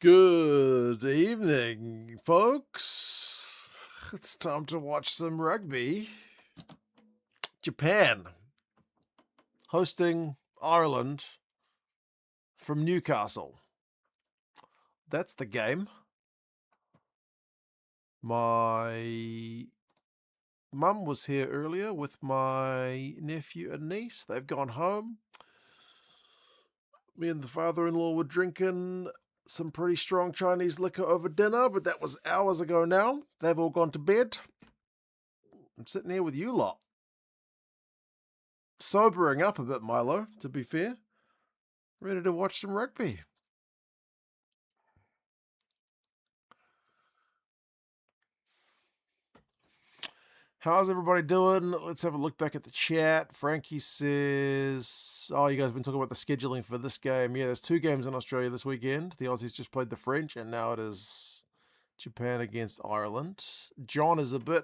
Good evening, folks. It's time to watch some rugby. Japan hosting Ireland from Newcastle. That's the game. My mum was here earlier with my nephew and niece. They've gone home. Me and the father-in-law were drinking some pretty strong Chinese liquor over dinner, but that was hours ago now. They've all gone to bed. I'm sitting here with you lot. Sobering up a bit, Milo, to be fair. Ready to watch some rugby. How's everybody doing? Let's have a look back at the chat. Frankie says, oh, you guys have been talking about the scheduling for this game. Yeah, there's 2 games in Australia this weekend. The Aussies just played the French, and now it is Japan against Ireland. John is a bit...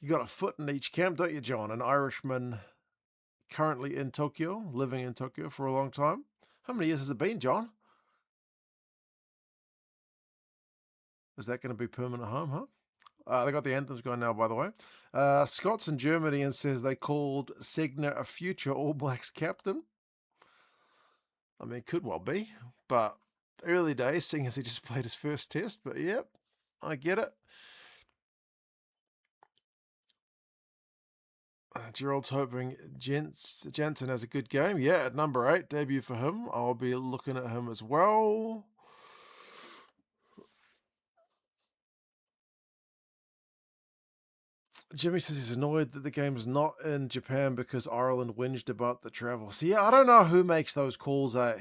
You got a foot in each camp, don't you, John? An Irishman currently in Tokyo, living in Tokyo for a long time. How many years has it been, John? Is that going to be permanent home, huh? They got the anthems going now, by the way. Scott's in Germany and says they called Segner a future All Blacks captain. I mean, could well be, but early days, seeing as he just played his first test. But yep, I get it. Gerald's hoping Jansen has a good game. Yeah, at number 8, debut for him. I'll be looking at him as well. Jimmy says he's annoyed that the game's not in Japan because Ireland whinged about the travel. See, I don't know who makes those calls, eh?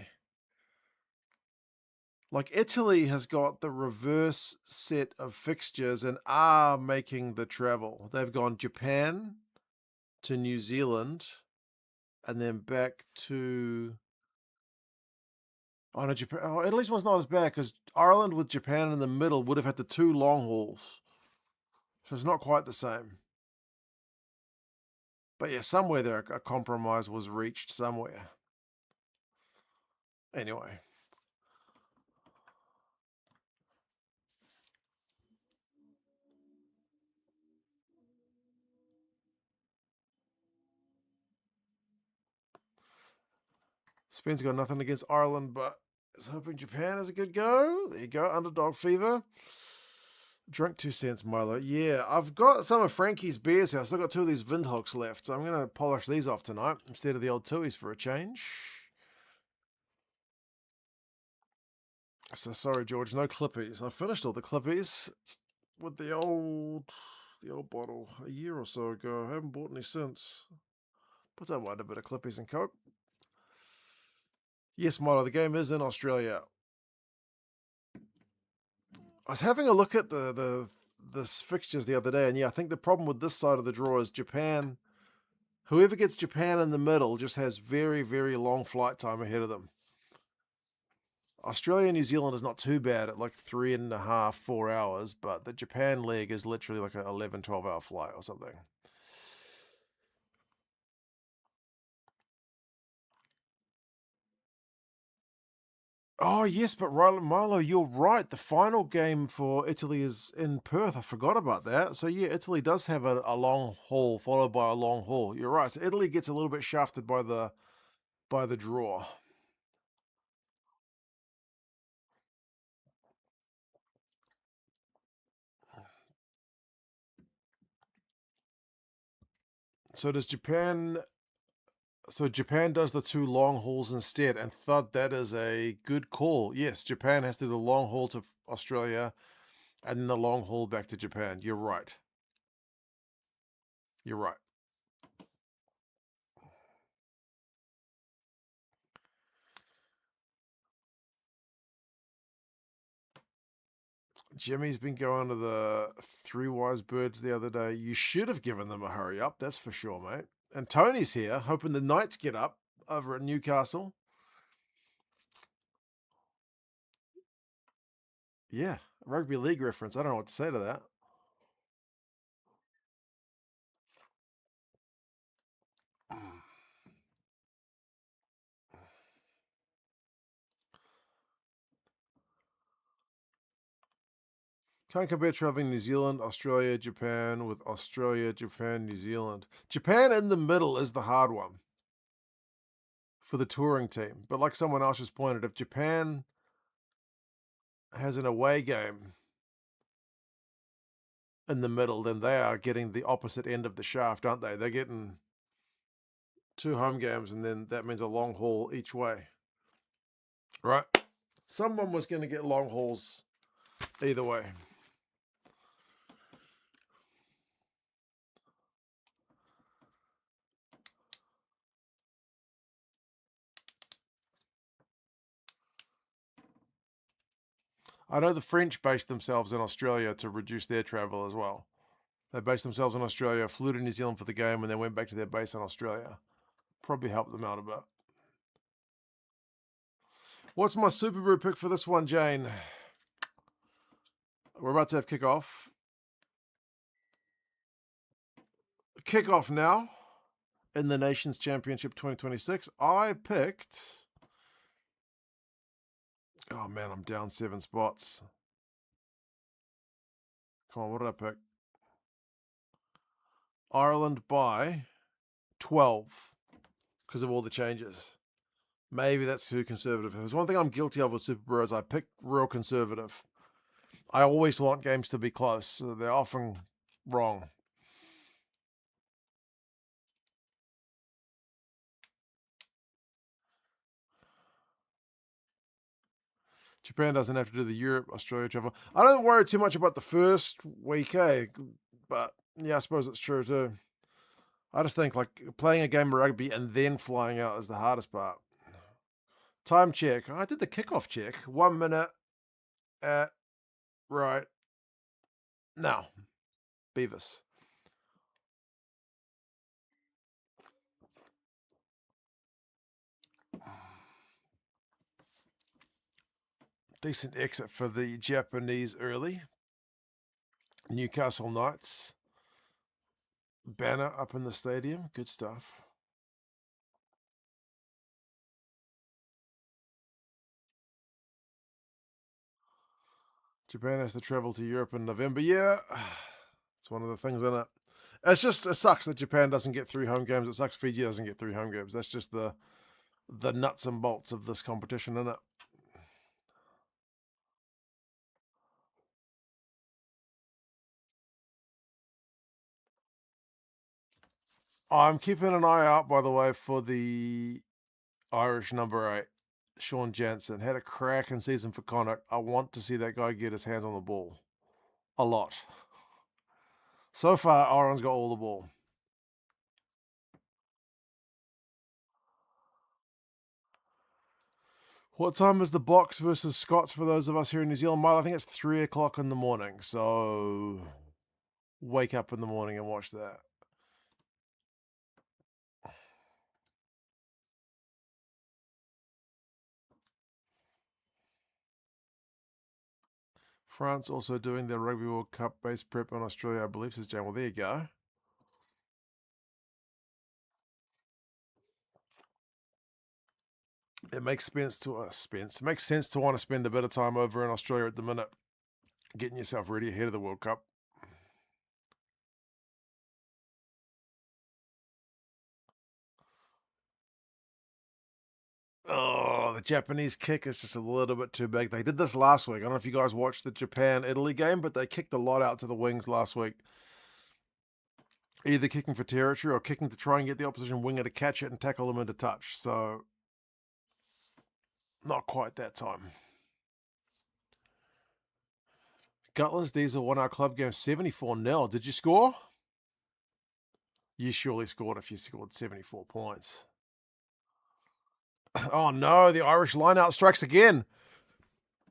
Like, Italy has got the reverse set of fixtures and are making the travel. They've gone Japan to New Zealand and then back to... Oh, no, Japan. Oh, Italy's one's not as bad because Ireland with Japan in the middle would have had the 2 long hauls. So it's not quite the same. But yeah, somewhere there a compromise was reached somewhere. Anyway. Spain's got nothing against Ireland, but is hoping Japan has a good go. There you go, underdog fever. Drink 2 cents, Milo. Yeah, I've got some of Frankie's beers here. I've still got 2 of these Windhoeks left, so I'm going to polish these off tonight instead of the old Tui's for a change. So sorry, George, no Clippies. I finished all the Clippies with the old bottle a year or so ago. I haven't bought any since. But don't mind a bit of Clippies and Coke. Yes, Milo, the game is in Australia. I was having a look at the fixtures the other day, and yeah, I think the problem with this side of the draw is Japan. Whoever gets Japan in the middle just has very, very long flight time ahead of them. Australia and New Zealand is not too bad at like 3.5, 4 hours, but the Japan leg is literally like an 11, 12-hour flight or something. Oh, yes, but Milo, you're right. The final game for Italy is in Perth. I forgot about that. So, yeah, Italy does have a long haul followed by a long haul. You're right. So, Italy gets a little bit shafted by the draw. So, Japan does the 2 long hauls instead, and thought that is a good call. Yes, Japan has to do the long haul to Australia and then the long haul back to Japan. You're right. You're right. Jimmy's been going to the 3 Wise Birds the other day. You should have given them a hurry up, that's for sure, mate. And Tony's here, hoping the Knights get up over at Newcastle. Yeah, rugby league reference. I don't know what to say to that. Can't compare traveling New Zealand, Australia, Japan with Australia, Japan, New Zealand. Japan in the middle is the hard one for the touring team. But like someone else just pointed, if Japan has an away game in the middle, then they are getting the opposite end of the shaft, aren't they? They're getting 2 home games, and then that means a long haul each way. Right? Someone was going to get long hauls either way. I know the French based themselves in Australia to reduce their travel as well. They based themselves in Australia, flew to New Zealand for the game, and then went back to their base in Australia. Probably helped them out a bit. What's my Super Brew pick for this one, Jane? We're about to have kickoff. Kickoff now in the Nations Championship 2026. I picked... Oh, man, I'm down 7 spots. Come on, what did I pick? Ireland by 12 because of all the changes. Maybe that's too conservative. There's one thing I'm guilty of with Super Brew is I pick real conservative. I always want games to be close. So they're often wrong. Japan doesn't have to do the Europe-Australia travel. I don't worry too much about the first week, but yeah, I suppose it's true too. I just think like playing a game of rugby and then flying out is the hardest part. Time check. I did the kickoff check. 1 minute at right now. Beavis. Decent exit for the Japanese early. Newcastle Knights. Banner up in the stadium. Good stuff. Japan has to travel to Europe in November. Yeah, it's one of the things in it. It sucks that Japan doesn't get 3 home games. It sucks Fiji doesn't get 3 home games. That's just the nuts and bolts of this competition, isn't it? I'm keeping an eye out, by the way, for the Irish number 8, Sean Jansen. Had a cracking season for Connacht. I want to see that guy get his hands on the ball. A lot. So far, Ireland's got all the ball. What time is the Box versus Scots for those of us here in New Zealand? Mile, I think it's 3 o'clock in the morning. So wake up in the morning and watch that. France also doing their Rugby World Cup base prep in Australia, I believe, says Jane. Well, there you go. It makes sense to It makes sense to want to spend a bit of time over in Australia at the minute, getting yourself ready ahead of the World Cup. Oh, the Japanese kick is just a little bit too big. They did this last week. I don't know if you guys watched the Japan-Italy game, but they kicked a lot out to the wings last week. Either kicking for territory or kicking to try and get the opposition winger to catch it and tackle them into touch. So, not quite that time. Gutland's Diesel won our club game 74-0. Did you score? You surely scored if you scored 74 points. Oh no, the Irish lineout strikes again.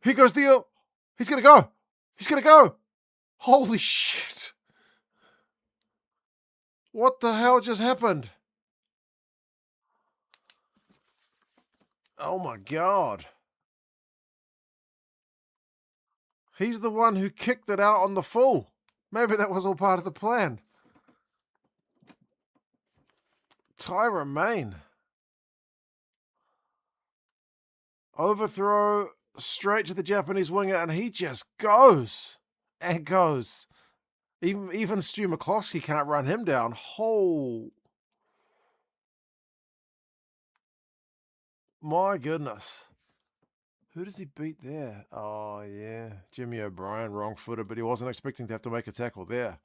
Here goes Theo. He's going to go. He's going to go. Holy shit. What the hell just happened? Oh my God. He's the one who kicked it out on the full. Maybe that was all part of the plan. Tyra Main. Overthrow straight to the Japanese winger, and he just goes. and goes. Even Stu McCloskey can't run him down. My goodness. Who does he beat there? Oh, yeah. Jimmy O'Brien, wrong-footed, but he wasn't expecting to have to make a tackle there.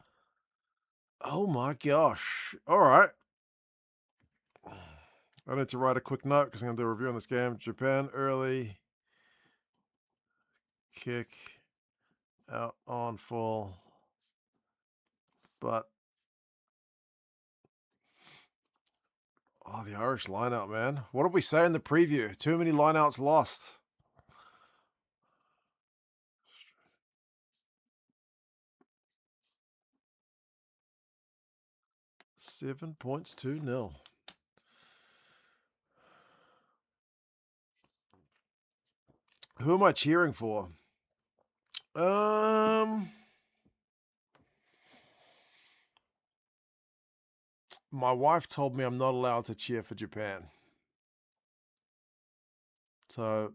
Oh, my gosh. All right. I need to write a quick note because I'm going to do a review on this game. Japan early kick out on full, but oh, the Irish lineout, man. What did we say in the preview? Too many lineouts lost. Seven points to 0. Who am I cheering for? My wife told me I'm not allowed to cheer for Japan. So,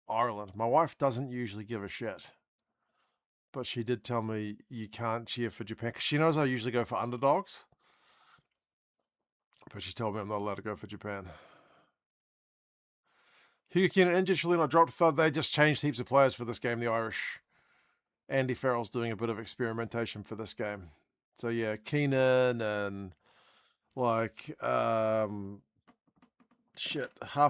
Ireland. My wife doesn't usually give a shit. But she did tell me you can't cheer for Japan because she knows I usually go for underdogs. But she told me I'm not allowed to go for Japan. Hugo Keenan injured, surely not dropped. Thought they just changed heaps of players for this game, the Irish. Andy Farrell's doing a bit of experimentation for this game. So yeah, Keenan and like half of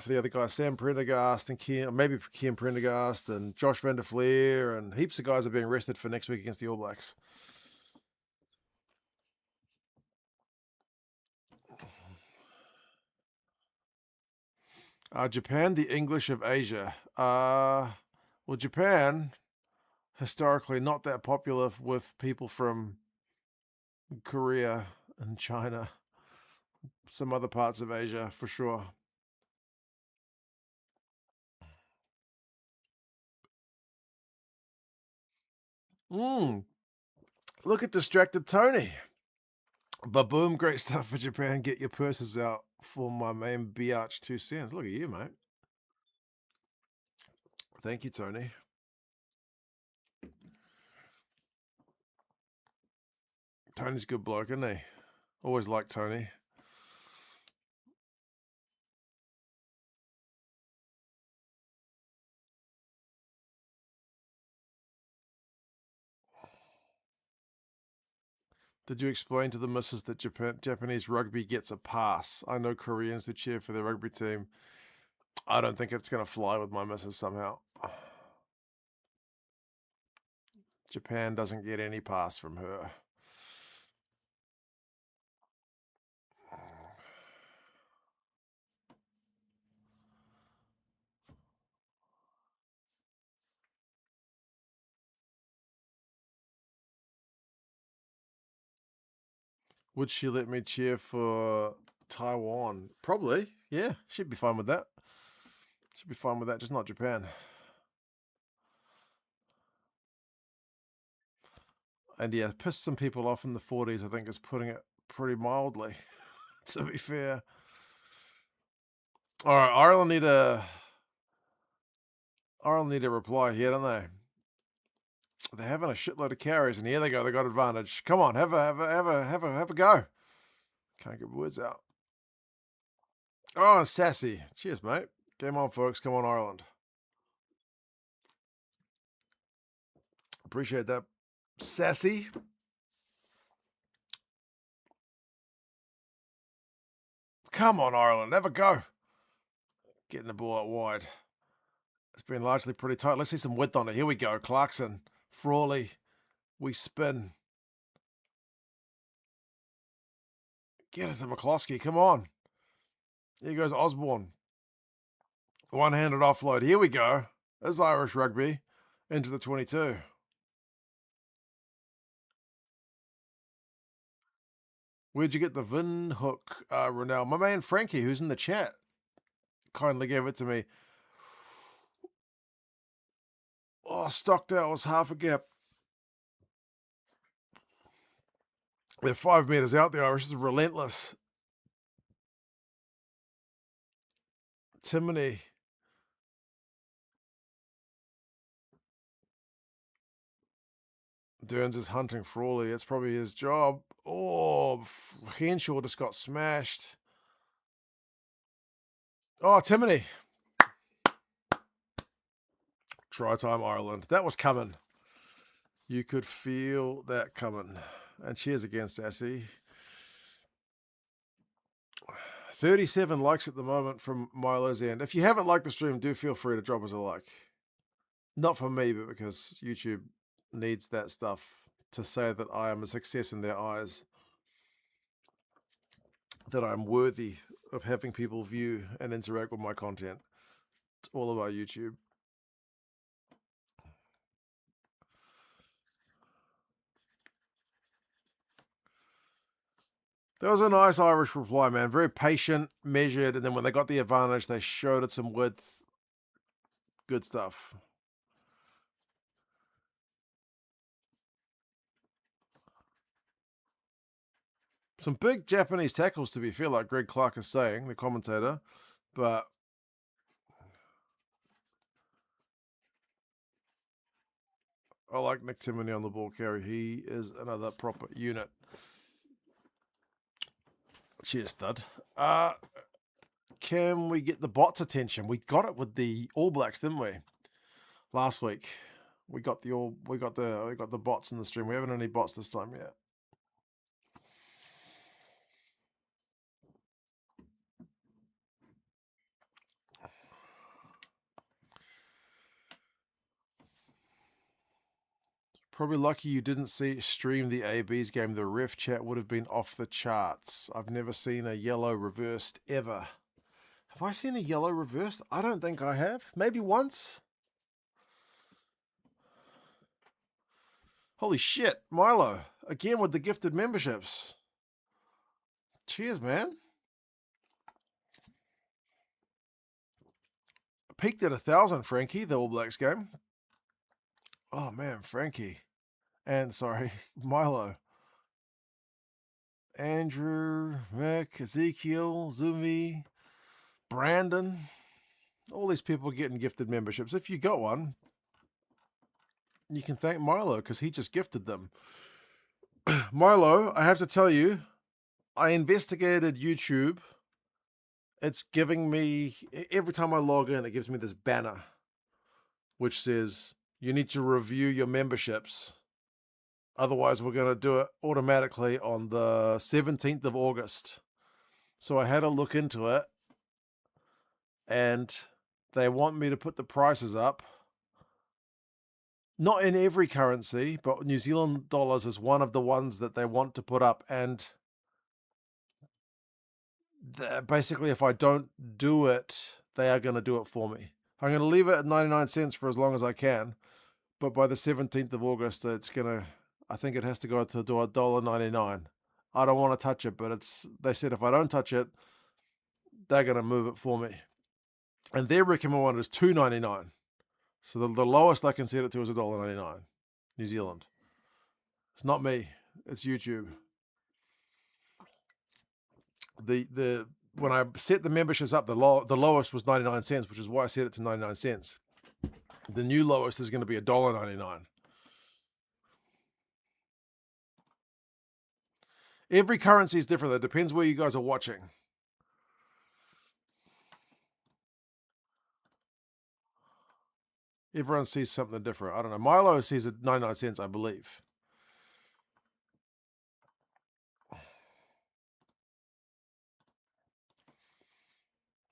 the other guys, Sam Prendergast and maybe Kian Prendergast and Josh Van der Fleer and heaps of guys are being rested for next week against the All Blacks. Japan, the English of Asia. Well, Japan, historically not that popular with people from Korea and China, some other parts of Asia for sure. Look at distracted Tony. But boom, great stuff for Japan. Get your purses out for my main Biatch 2 cents. Look at you, mate. Thank you, Tony. Tony's a good bloke, isn't he? Always liked Tony. Did you explain to the missus that Japanese rugby gets a pass? I know Koreans who cheer for their rugby team. I don't think it's going to fly with my missus somehow. Japan doesn't get any pass from her. Would she let me cheer for Taiwan? Probably. Yeah, she'd be fine with that. She'd be fine with that, just not Japan. And yeah, pissed some people off in the 40s, I think is putting it pretty mildly, to be fair. All right, Ireland need a reply here, don't they? They're having a shitload of carries, and here they go. They got advantage. Come on, have a go. Can't get words out. Oh, sassy. Cheers, mate. Game on, folks. Come on, Ireland. Appreciate that. Sassy. Come on, Ireland. Have a go. Getting the ball out wide. It's been largely pretty tight. Let's see some width on it. Here we go. Clarkson. Frawley. We spin. Get it to McCloskey. Come on. Here goes Osborne. One-handed offload. Here we go. There's Irish rugby into the 22. Where'd you get the Vin hook, Ronell? My man Frankie, who's in the chat, kindly gave it to me. Oh, Stockdale was half a gap. They're 5 meters out. The Irish is relentless. Timony. Derns is hunting Frawley. It's probably his job. Oh, Henshaw just got smashed. Oh, Timony. Try time Ireland. That was coming. You could feel that coming. And cheers again, Sassy. 37 likes at the moment from Milo's end. If you haven't liked the stream, do feel free to drop us a like. Not for me, but because YouTube needs that stuff to say that I am a success in their eyes. That I'm worthy of having people view and interact with my content. It's all about YouTube. That was a nice Irish reply, man. Very patient, measured, and then when they got the advantage, they showed it some width. Good stuff. Some big Japanese tackles, to be fair, like Greg Clark is saying, the commentator. But I like Nick Timony on the ball carry. He is another proper unit. Cheers, stud. Can we get the bots' attention? We got it with the All Blacks, didn't we? Last week, we got the bots in the stream. We haven't any bots this time yet. Probably lucky you didn't stream the AB's game. The ref chat would have been off the charts. I've never seen a yellow reversed ever. Have I seen a yellow reversed? I don't think I have. Maybe once. Holy shit, Milo. Again with the gifted memberships. Cheers, man. Peaked at 1,000, Frankie, the All Blacks game. Oh, man, Frankie. And, sorry, Milo. Andrew, Mick, Ezekiel, Zumi, Brandon. All these people getting gifted memberships. If you got one, you can thank Milo because he just gifted them. Milo, I have to tell you, I investigated YouTube. It's giving me, every time I log in, it gives me this banner which says, you need to review your memberships. Otherwise, we're going to do it automatically on the 17th of August. So I had a look into it, and they want me to put the prices up. Not in every currency, but New Zealand dollars is one of the ones that they want to put up. And basically, if I don't do it, they are going to do it for me. I'm going to leave it at 99 cents for as long as I can. But by the 17th of August, it's going to, I think it has to go to $1.99. I don't want to touch it, but they said if I don't touch it, they're going to move it for me. And their recommended one is $2.99. So the lowest I can set it to is $1.99, New Zealand. It's not me. It's YouTube. When I set the memberships up, the lowest was 99 cents, which is why I set it to 99 cents. The new lowest is going to be $1.99. Every currency is different. It depends where you guys are watching. Everyone sees something different. I don't know. Milo sees it 99 cents, I believe.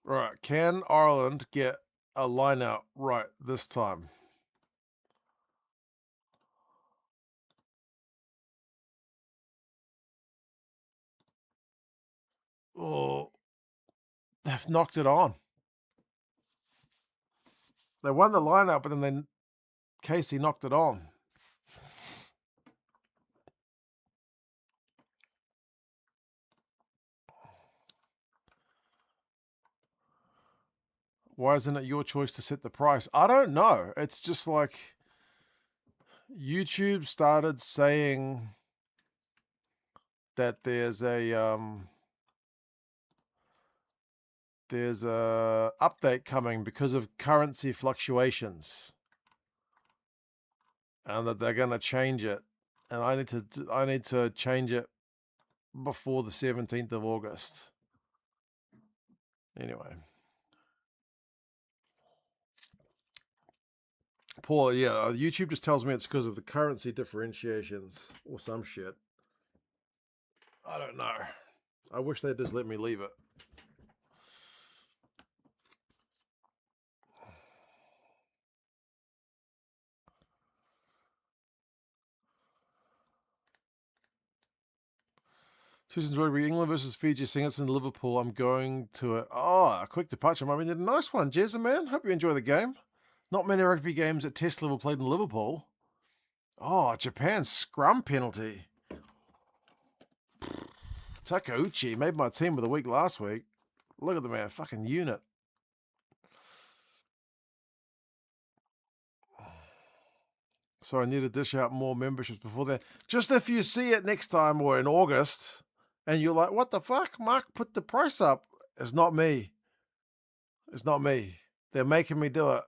Right. Can Ireland get a line out right this time? Oh, they've knocked it on. They won the line out, but then Casey knocked it on. Why isn't it your choice to set the price? I don't know. It's just like YouTube started saying that there's a update coming because of currency fluctuations, and that they're going to change it. and I need to change it before the 17th of August. Anyway. Paul, yeah, YouTube just tells me it's because of the currency differentiations or some shit. I don't know. I wish they'd just let me leave it. Susan's Rugby, England versus Fiji, Singleton, Liverpool. I'm going to it. Oh, a quick departure. I mean, a nice one, Jezza, man. Hope you enjoy the game. Not many rugby games at test level played in Liverpool. Oh, Japan's scrum penalty. Takauchi made my team of the week last week. Look at the man, fucking unit. So I need to dish out more memberships before then. Just if you see it next time or in August, and you're like, what the fuck? Mark put the price up. It's not me. It's not me. They're making me do it.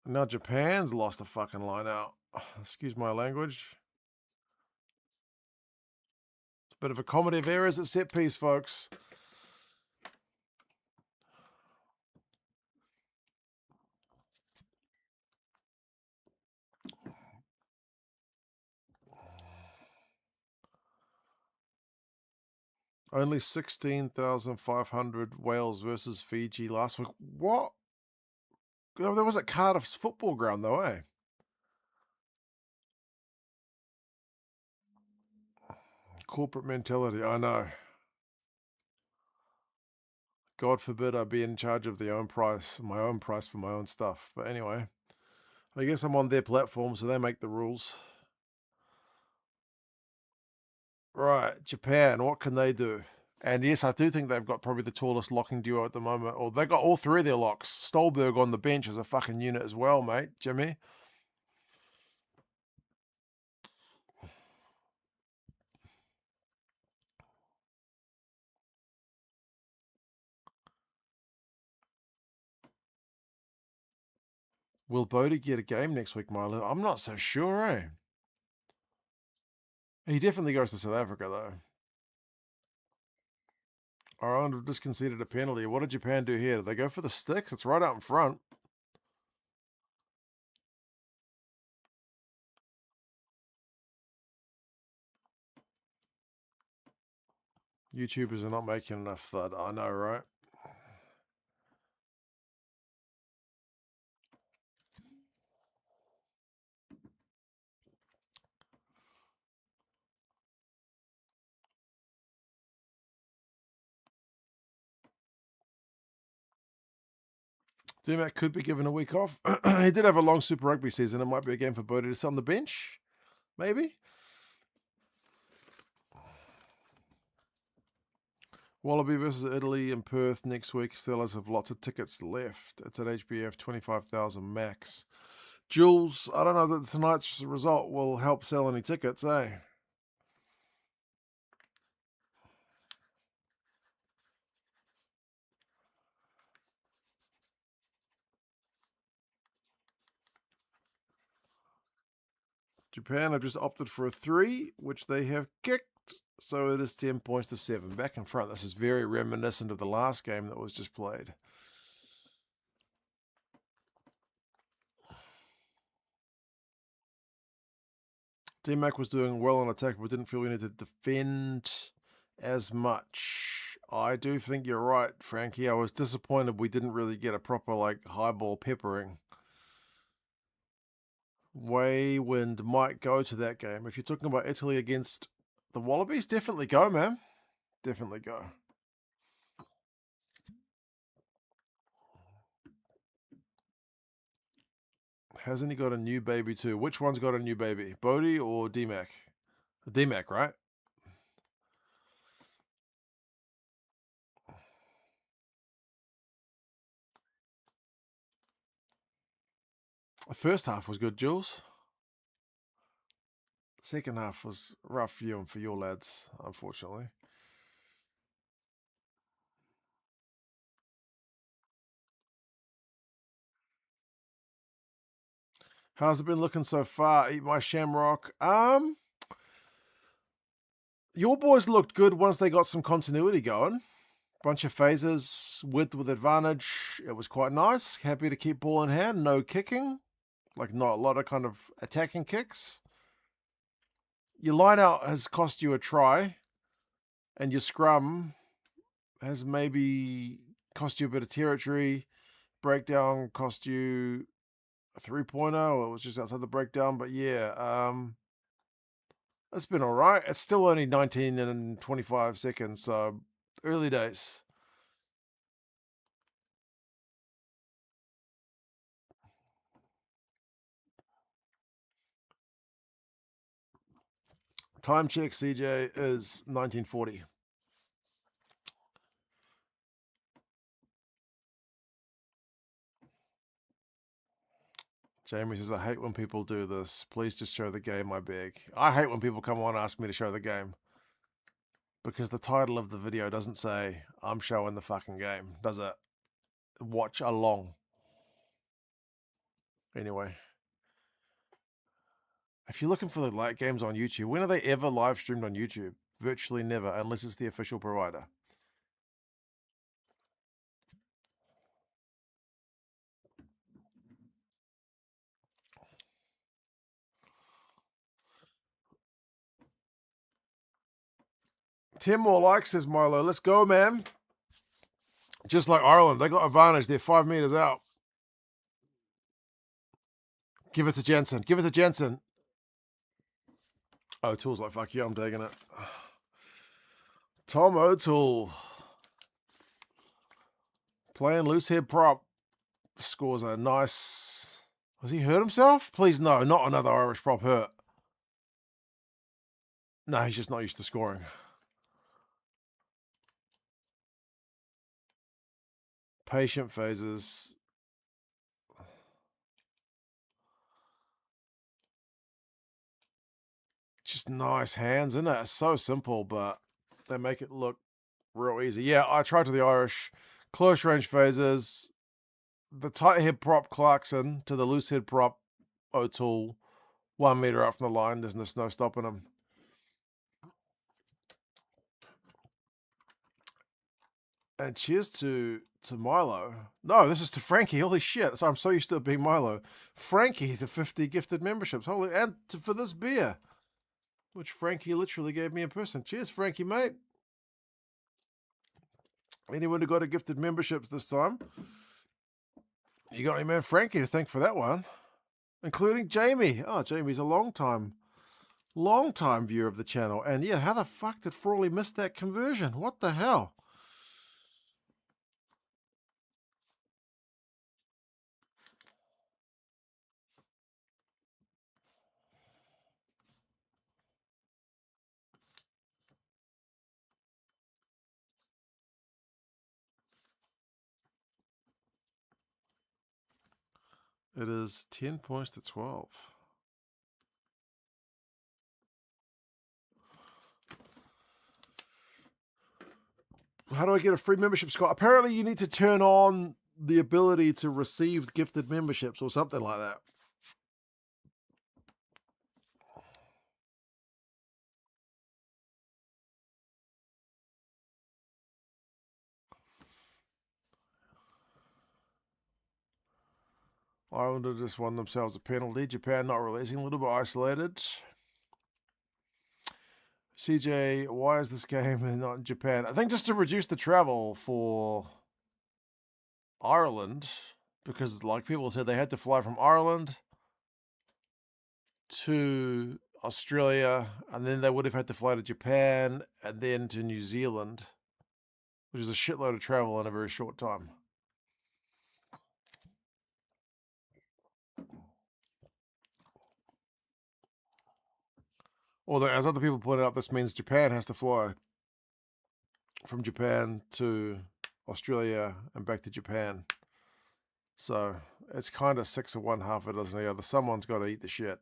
Now Japan's lost a fucking line out. Excuse my language. It's a bit of a comedy of errors at set piece, folks. Only 16,500 Wales versus Fiji last week. What? Oh, there was at Cardiff's football ground, though, eh? Corporate mentality, I know. God forbid I be in charge of my own price for my own stuff. But anyway, I guess I'm on their platform, so they make the rules. Right, Japan, what can they do? And yes, I do think they've got probably the tallest locking duo at the moment. Or they've got all three of their locks. Stolberg on the bench is a fucking unit as well, mate. Jimmy. Will Bodie get a game next week, Milo? I'm not so sure, eh? He definitely goes to South Africa, though. Ireland have just conceded a penalty. What did Japan do here? Did they go for the sticks? It's right out in front. YouTubers are not making enough thud. I know, right? D-Mac could be given a week off. He did have a long Super Rugby season. It might be a game for Bodie to sit on the bench. Maybe. Wallaby versus Italy in Perth next week. Steelers have lots of tickets left. It's at HBF, 25,000 max. Jules, I don't know that tonight's result will help sell any tickets, eh? Japan have just opted for a 3, which they have kicked. So it is 10 points to 7. Back in front. This is very reminiscent of the last game that was just played. D-Mac was doing well on attack, but didn't feel we needed to defend as much. I do think you're right, Frankie. I was disappointed we didn't really get a proper, high ball peppering. Waywind might go to that game. If you're talking about Italy against the Wallabies, definitely go, man. Definitely go. Hasn't he got a new baby too? Which one's got a new baby? Bodie or D-Mac? D-Mac, right? The first half was good, Jules. Second half was rough for you and for your lads, unfortunately. How's it been looking so far? Eat my shamrock. Your boys looked good once they got some continuity going. Bunch of phases, width with advantage. It was quite nice. Happy to keep ball in hand. No kicking. Like, not a lot of kind of attacking kicks. Your line out has cost you a try. And your scrum has maybe cost you a bit of territory. Breakdown cost you a 3.0. It was just outside the breakdown. But yeah, it's been all right. It's still only 19 and 25 seconds. So early days. Time check, CJ, is 1940. Jamie says, I hate when people do this. Please just show the game, I beg. I hate when people come on and ask me to show the game. Because the title of the video doesn't say, I'm showing the fucking game, does it? Watch along. Anyway. If you're looking for the light games on YouTube, when are they ever live streamed on YouTube? Virtually never, unless it's the official provider. Ten more likes, says Milo. Let's go, man. Just like Ireland, they got advantage. They're 5 meters out. Give it to Jensen. Give it to Jensen. O'Toole's like, fuck you, I'm taking it. Tom O'Toole. Playing loose head prop. Scores a nice... Has he hurt himself? Please no, not another Irish prop hurt. No, he's just not used to scoring. Patient phases. Just nice hands, isn't it? It's so simple, but they make it look real easy. Yeah, I tried to the Irish. Close range phases. The tight head prop Clarkson to the loose head prop O'Toole. 1 meter out from the line. There's just no stopping him. And cheers to Milo. No, this is to Frankie. Holy shit. I'm so used to it being Milo. Frankie, the 50 gifted memberships. Holy, and for this beer, which Frankie literally gave me in person. Cheers, Frankie, mate. Anyone who got a gifted memberships this time, you got any man Frankie to thank for that one, including Jamie. Oh, Jamie's a long time viewer of the channel. And yeah, how the fuck did Frawley miss that conversion? What the hell? It is 10 points to 12. How do I get a free membership, Scott? Apparently you need to turn on the ability to receive gifted memberships or something like that. Ireland have just won themselves a penalty. Japan not releasing, a little bit isolated. CJ, why is this game not in Japan? I think just to reduce the travel for Ireland, because like people said, they had to fly from Ireland to Australia, and then they would have had to fly to Japan and then to New Zealand, which is a shitload of travel in a very short time. Although, as other people pointed out, this means Japan has to fly from Japan to Australia and back to Japan. So it's kind of 6 of one, half a dozen of the other. Someone's got to eat the shit.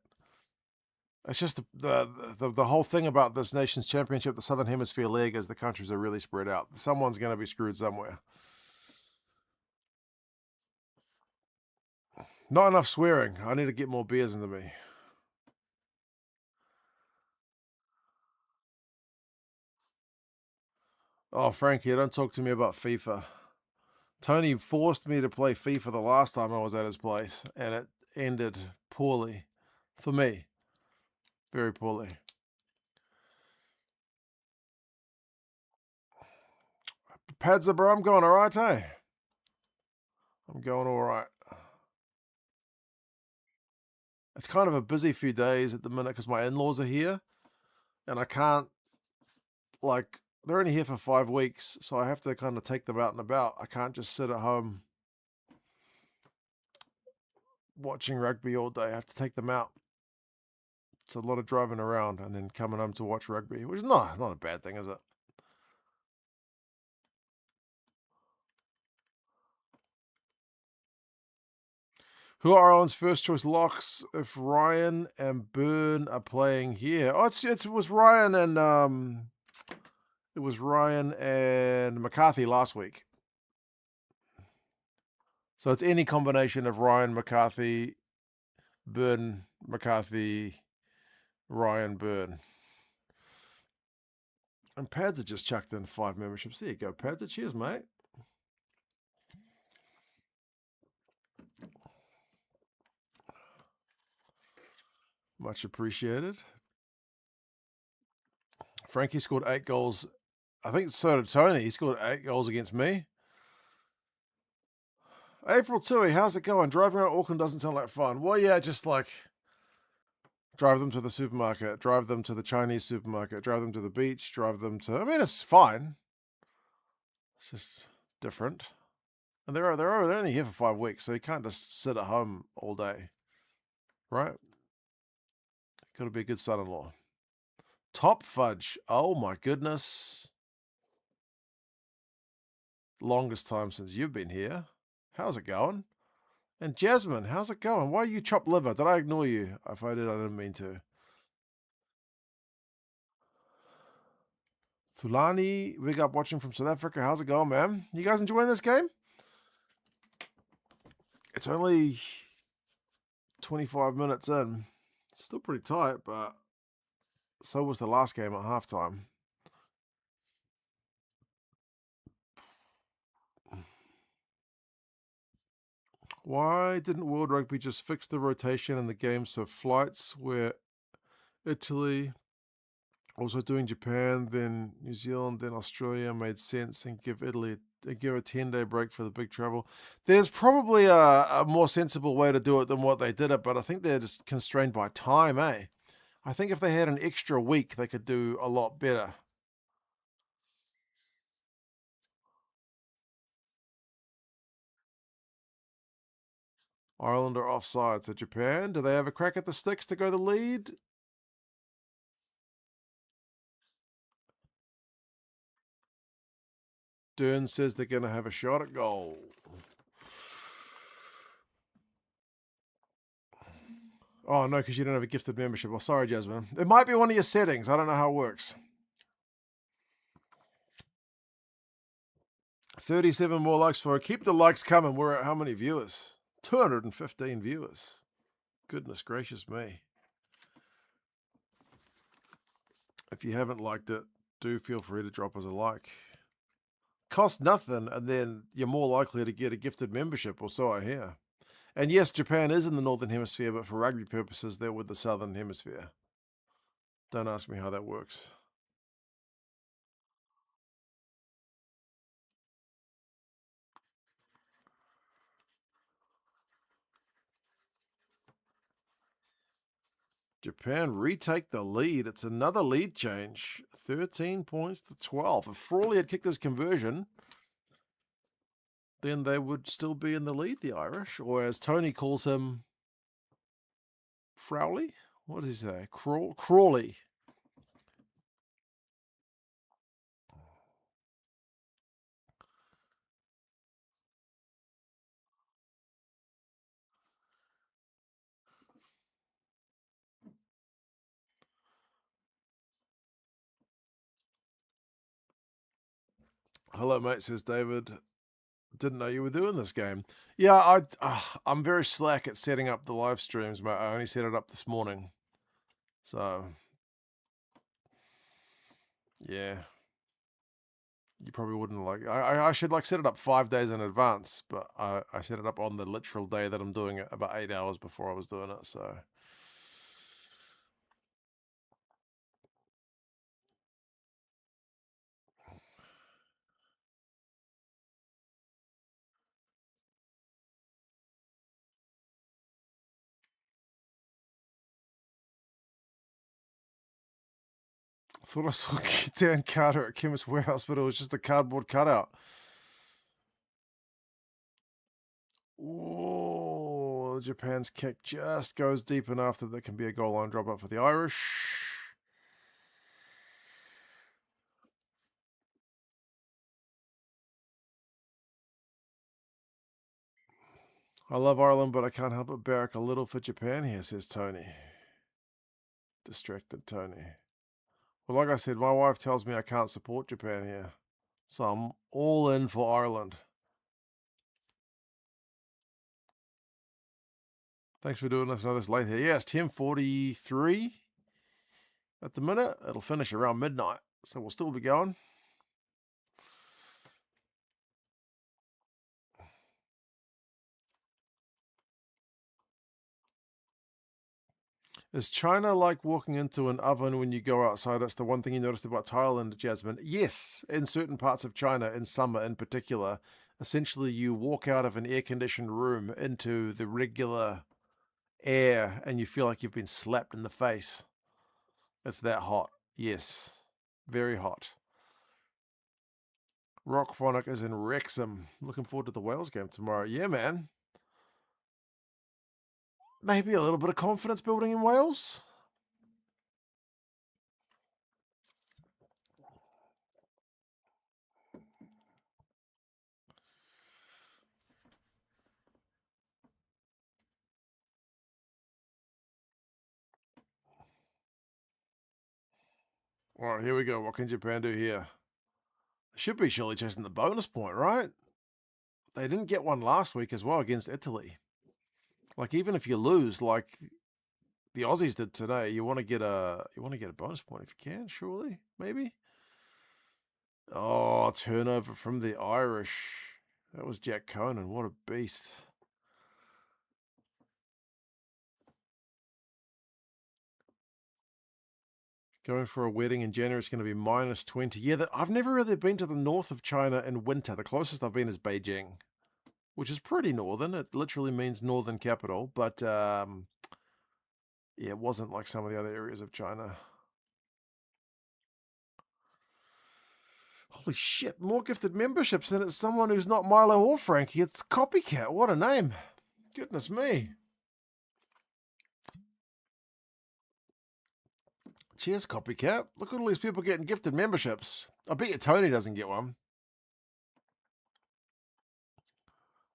It's just the whole thing about this Nations Championship, the Southern Hemisphere League, is the countries are really spread out. Someone's going to be screwed somewhere. Not enough swearing. I need to get more beers into me. Oh, Frankie, don't talk to me about FIFA. Tony forced me to play FIFA the last time I was at his place, and it ended poorly. For me. Very poorly. Padza, bro, I'm going alright, eh? I'm going alright. It's kind of a busy few days at the minute because my in-laws are here, and I can't, like, they're only here for 5 weeks, so I have to kind of take them out and about. I can't just sit at home watching rugby all day. I have to take them out. It's a lot of driving around and then coming home to watch rugby, which is not a bad thing, is it? Who are Ireland's first choice locks if Ryan and Byrne are playing here? Oh, it was Ryan and McCarthy last week. So it's any combination of Ryan, McCarthy, Byrne, McCarthy, Ryan, Byrne. And Pads have just chucked in 5 memberships. There you go, Pads. Cheers, mate. Much appreciated. Frankie scored 8 goals. I think so did Tony. He scored 8 goals against me. April Tui, how's it going? Driving around Auckland doesn't sound like fun. Well, yeah, just like drive them to the supermarket, drive them to the Chinese supermarket, drive them to the beach, drive them to. I mean, it's fine. It's just different. And they're only here for 5 weeks, so you can't just sit at home all day, right? Got to be a good son-in-law. Top Fudge. Oh my goodness. Longest time since you've been here. How's it going? And Jasmine, how's it going? Why are you chopped liver? Did I ignore you? If I did, I didn't mean to. Tulani, big up watching from South Africa. How's it going, man? You guys enjoying this game? It's only 25 minutes in. It's still pretty tight, but so was the last game at halftime. Why didn't World Rugby just fix the rotation in the game so flights where Italy, also doing Japan, then New Zealand, then Australia made sense, and give a 10-day break for the big travel? There's probably a more sensible way to do it than what they did it, but I think they're just constrained by time, eh? I think if they had an extra week, they could do a lot better. Ireland are offside. So Japan, do they have a crack at the sticks to go the lead? Dern says they're going to have a shot at goal. Oh, no, because you don't have a gifted membership. Well, sorry, Jasmine. It might be one of your settings. I don't know how it works. 37 more likes for it. Keep the likes coming. We're at how many viewers? 215 viewers. Goodness gracious me. If you haven't liked it, do feel free to drop us a like. Cost nothing, and then you're more likely to get a gifted membership, or so I hear. And yes, Japan is in the Northern Hemisphere, but for rugby purposes, they're with the Southern Hemisphere. Don't ask me how that works. Japan retake the lead. It's another lead change. 13 points to 12. If Frawley had kicked his conversion, then they would still be in the lead, the Irish. Or as Tony calls him, Frowley? What does he say? Crawley. Hello, mate, says David. Didn't know you were doing this game. Yeah, I'm very slack at setting up the live streams, mate. I only set it up this morning. So, yeah. You probably wouldn't like. I should like set it up 5 days in advance, but I set it up on the literal day that I'm doing it, about 8 hours before I was doing it. So I thought I saw Dan Carter at Chemist Warehouse, but it was just a cardboard cutout. Whoa! Japan's kick just goes deep enough that there can be a goal line drop up for the Irish. I love Ireland, but I can't help but barrack a little for Japan here, says Tony. Distracted Tony. Well, like I said, my wife tells me I can't support Japan here. So I'm all in for Ireland. Thanks for doing this. I know this late here. Yeah, it's 10:43 at the minute. It'll finish around midnight, so we'll still be going. Is China like walking into an oven when you go outside? That's the one thing you noticed about Thailand, Jasmine. Yes, in certain parts of China, in summer in particular, essentially you walk out of an air-conditioned room into the regular air and you feel like you've been slapped in the face. It's that hot. Yes, very hot. Rockphonic is in Wrexham. Looking forward to the Wales game tomorrow. Yeah, man. Maybe a little bit of confidence building in Wales. All right, here we go. What can Japan do here? Should be surely chasing the bonus point, right? They didn't get one last week as well against Italy. Like even if you lose, like the Aussies did today, you want to get a bonus point if you can. Surely, maybe. Oh, turnover from the Irish. That was Jack Conan. What a beast. Going for a wedding in January, it's going to be -20. Yeah, I've never really been to the north of China in winter. The closest I've been is Beijing, which is pretty northern. It literally means northern capital, but yeah, it wasn't like some of the other areas of China. Holy shit, more gifted memberships, and it's someone who's not Milo or Frankie. It's Copycat. What a name. Goodness me. Cheers, Copycat. Look at all these people getting gifted memberships. I bet you Tony doesn't get one.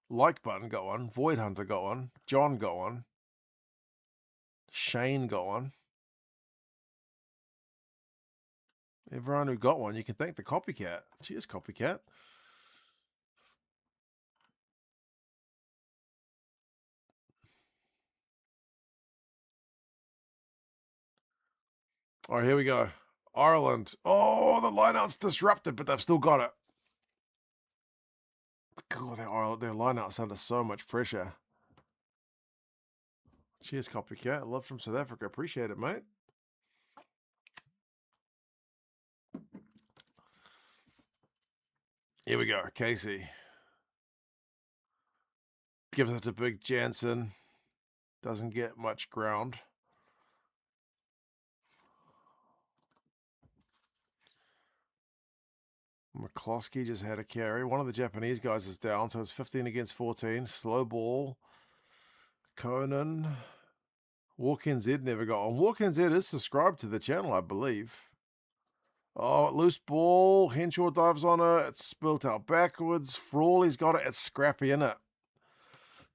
Like Button got one. Void Hunter got one. John got one. Shane got one. Everyone who got one, you can thank the Copycat. Cheers, Copycat. All right, here we go. Ireland. Oh, the lineout's disrupted, but they've still got it. God, their lineout's under so much pressure. Cheers, Copycat. Love from South Africa. Appreciate it, mate. Here we go. Casey. Gives it to Big Jansen. Doesn't get much ground. McCloskey just had a carry. One of the Japanese guys is down, so it's 15 against 14. Slow ball. Conan. Walk-in Z never got on. Walk-in Z is subscribed to the channel, I believe. Oh, loose ball. Henshaw dives on it. It's spilt out backwards. Frawley's got it. It's scrappy, in it.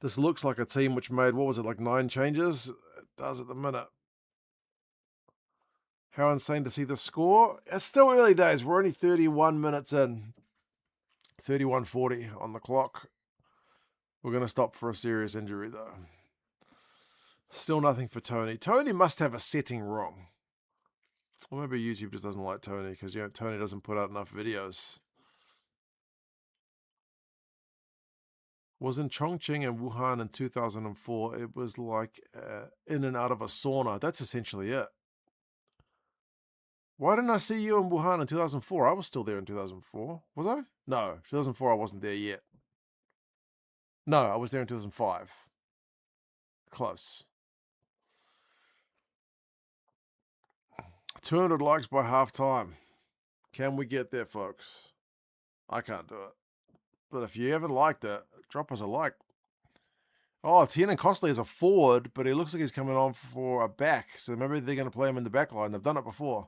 This looks like a team which made, what was it, like 9 changes? It does at the minute. How insane to see the score. It's still early days. We're only 31 minutes in. 31:40 on the clock. We're going to stop for a serious injury, though. Still nothing for Tony. Tony must have a setting wrong. Or maybe YouTube just doesn't like Tony because, Tony doesn't put out enough videos. Was in Chongqing and Wuhan in 2004. It was like in and out of a sauna. That's essentially it. Why didn't I see you in Wuhan in 2004? I was still there in 2004. Was I? No, 2004 I wasn't there yet. No, I was there in 2005. Close. 200 likes by halftime. Can we get there, folks? I can't do it. But if you haven't liked it, drop us a like. Oh, Tiernan Costley is a forward, but he looks like he's coming on for a back. So maybe they're going to play him in the back line. They've done it before.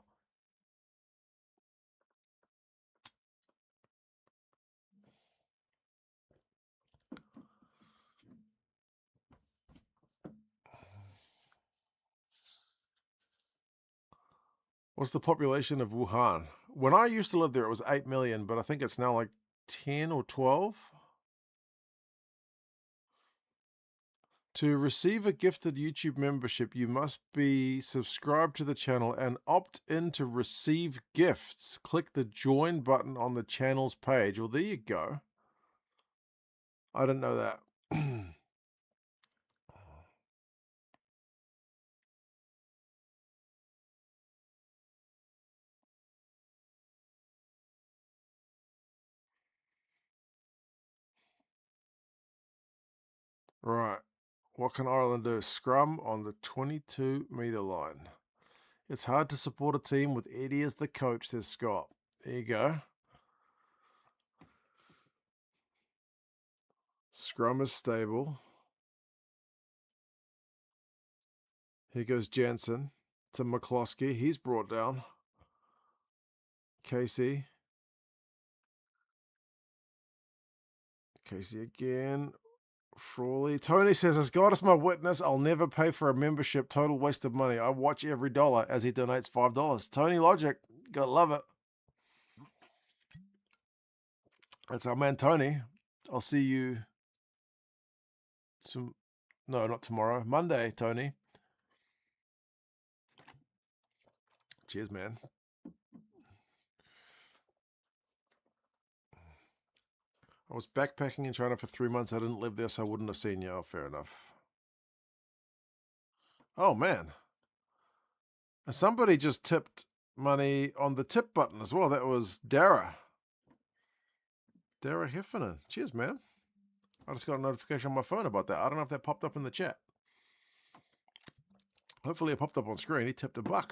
What's the population of Wuhan? When I used to live there, it was 8 million, but I think it's now like 10 or 12. To receive a gifted YouTube membership, you must be subscribed to the channel and opt in to receive gifts. Click the join button on the channel's page. Well, there you go. I didn't know that. Right. What can Ireland do? Scrum on the 22-meter line. It's hard to support a team with Eddie as the coach, says Scott. There you go. Scrum is stable. Here goes Jansen to McCloskey. He's brought down. Casey. Casey again. Frawley. Tony says, as God is my witness, I'll never pay for a membership. Total waste of money. I watch every dollar as he donates $5. Tony Logic. Gotta love it. That's our man Tony. I'll see you no, not tomorrow. Monday, Tony. Cheers, man. I was backpacking in China for 3 months. I didn't live there, so I wouldn't have seen you. Oh, fair enough. Oh, man. And somebody just tipped money on the tip button as well. That was Dara. Dara Heffernan. Cheers, man. I just got a notification on my phone about that. I don't know if that popped up in the chat. Hopefully it popped up on screen. He tipped $1.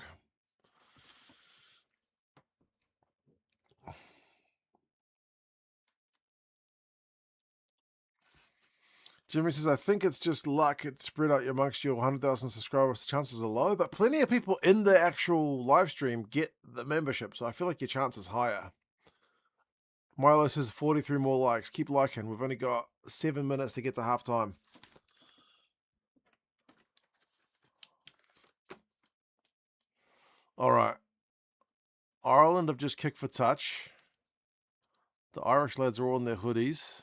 Jimmy says, I think it's just luck. It's spread out amongst your 100,000 subscribers. Chances are low, but plenty of people in the actual live stream get the membership, so I feel like your chance is higher. Milo says 43 more likes. Keep liking. We've only got 7 minutes to get to halftime. All right. Ireland have just kicked for touch. The Irish lads are all in their hoodies.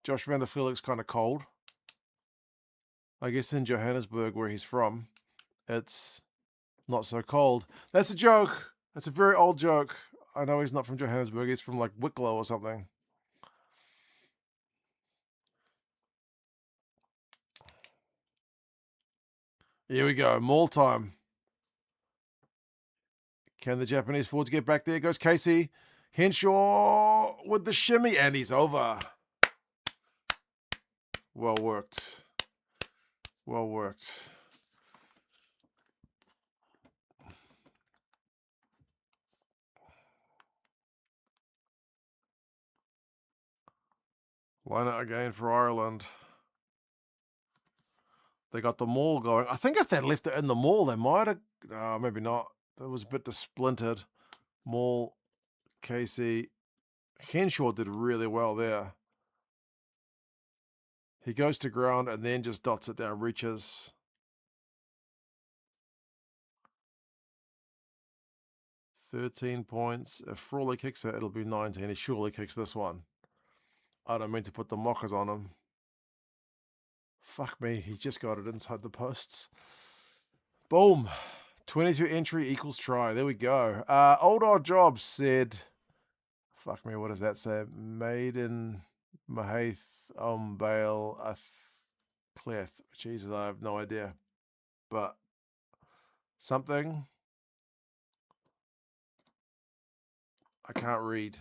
Josh van der Felix kind of cold. I guess in Johannesburg, where he's from, it's not so cold. That's a joke. That's a very old joke. I know he's not from Johannesburg. He's from like Wicklow or something. Here we go. Maul time. Can the Japanese forwards get back there? Goes Casey. Henshaw with the shimmy, and he's over. Well worked. Well worked. Line out again for Ireland. They got the maul going. I think if they left it in the maul, they might have. No, maybe not. It was a bit splintered. Maul, Casey. Henshaw did really well there. He goes to ground and then just dots it down, reaches. 13 points. If Frawley kicks it, it'll be 19. He surely kicks this one. I don't mean to put the mockers on him. Fuck me, he just got it inside the posts. Boom. 22 entry equals try. There we go. Old Odd Jobs said, fuck me, what does that say? Maiden Mahath Bale Cleth. Jesus, I have no idea. But something. I can't read.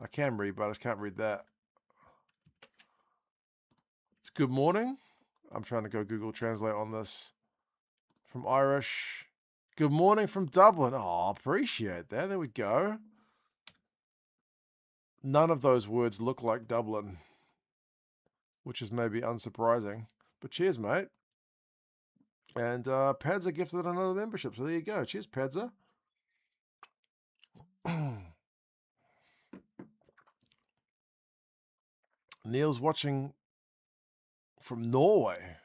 I can read, but I just can't read that. It's good morning. I'm trying to go Google Translate on this. From Irish. Good morning from Dublin. Oh, appreciate that. There we go. None of those words look like Dublin, which is maybe unsurprising. But cheers, mate. And Padza gifted another membership, so there you go. Cheers, Padza. Neil's watching from Norway.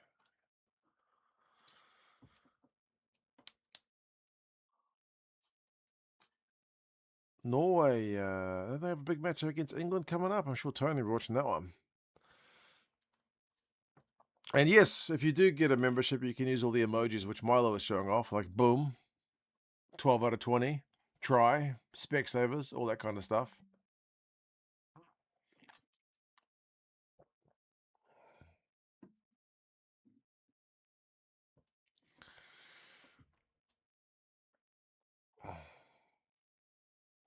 Norway, they have a big match against England coming up. I'm sure Tony will be watching that one. And yes, if you do get a membership, you can use all the emojis which Milo is showing off, like boom, 12 out of 20, try, Specsavers, all that kind of stuff.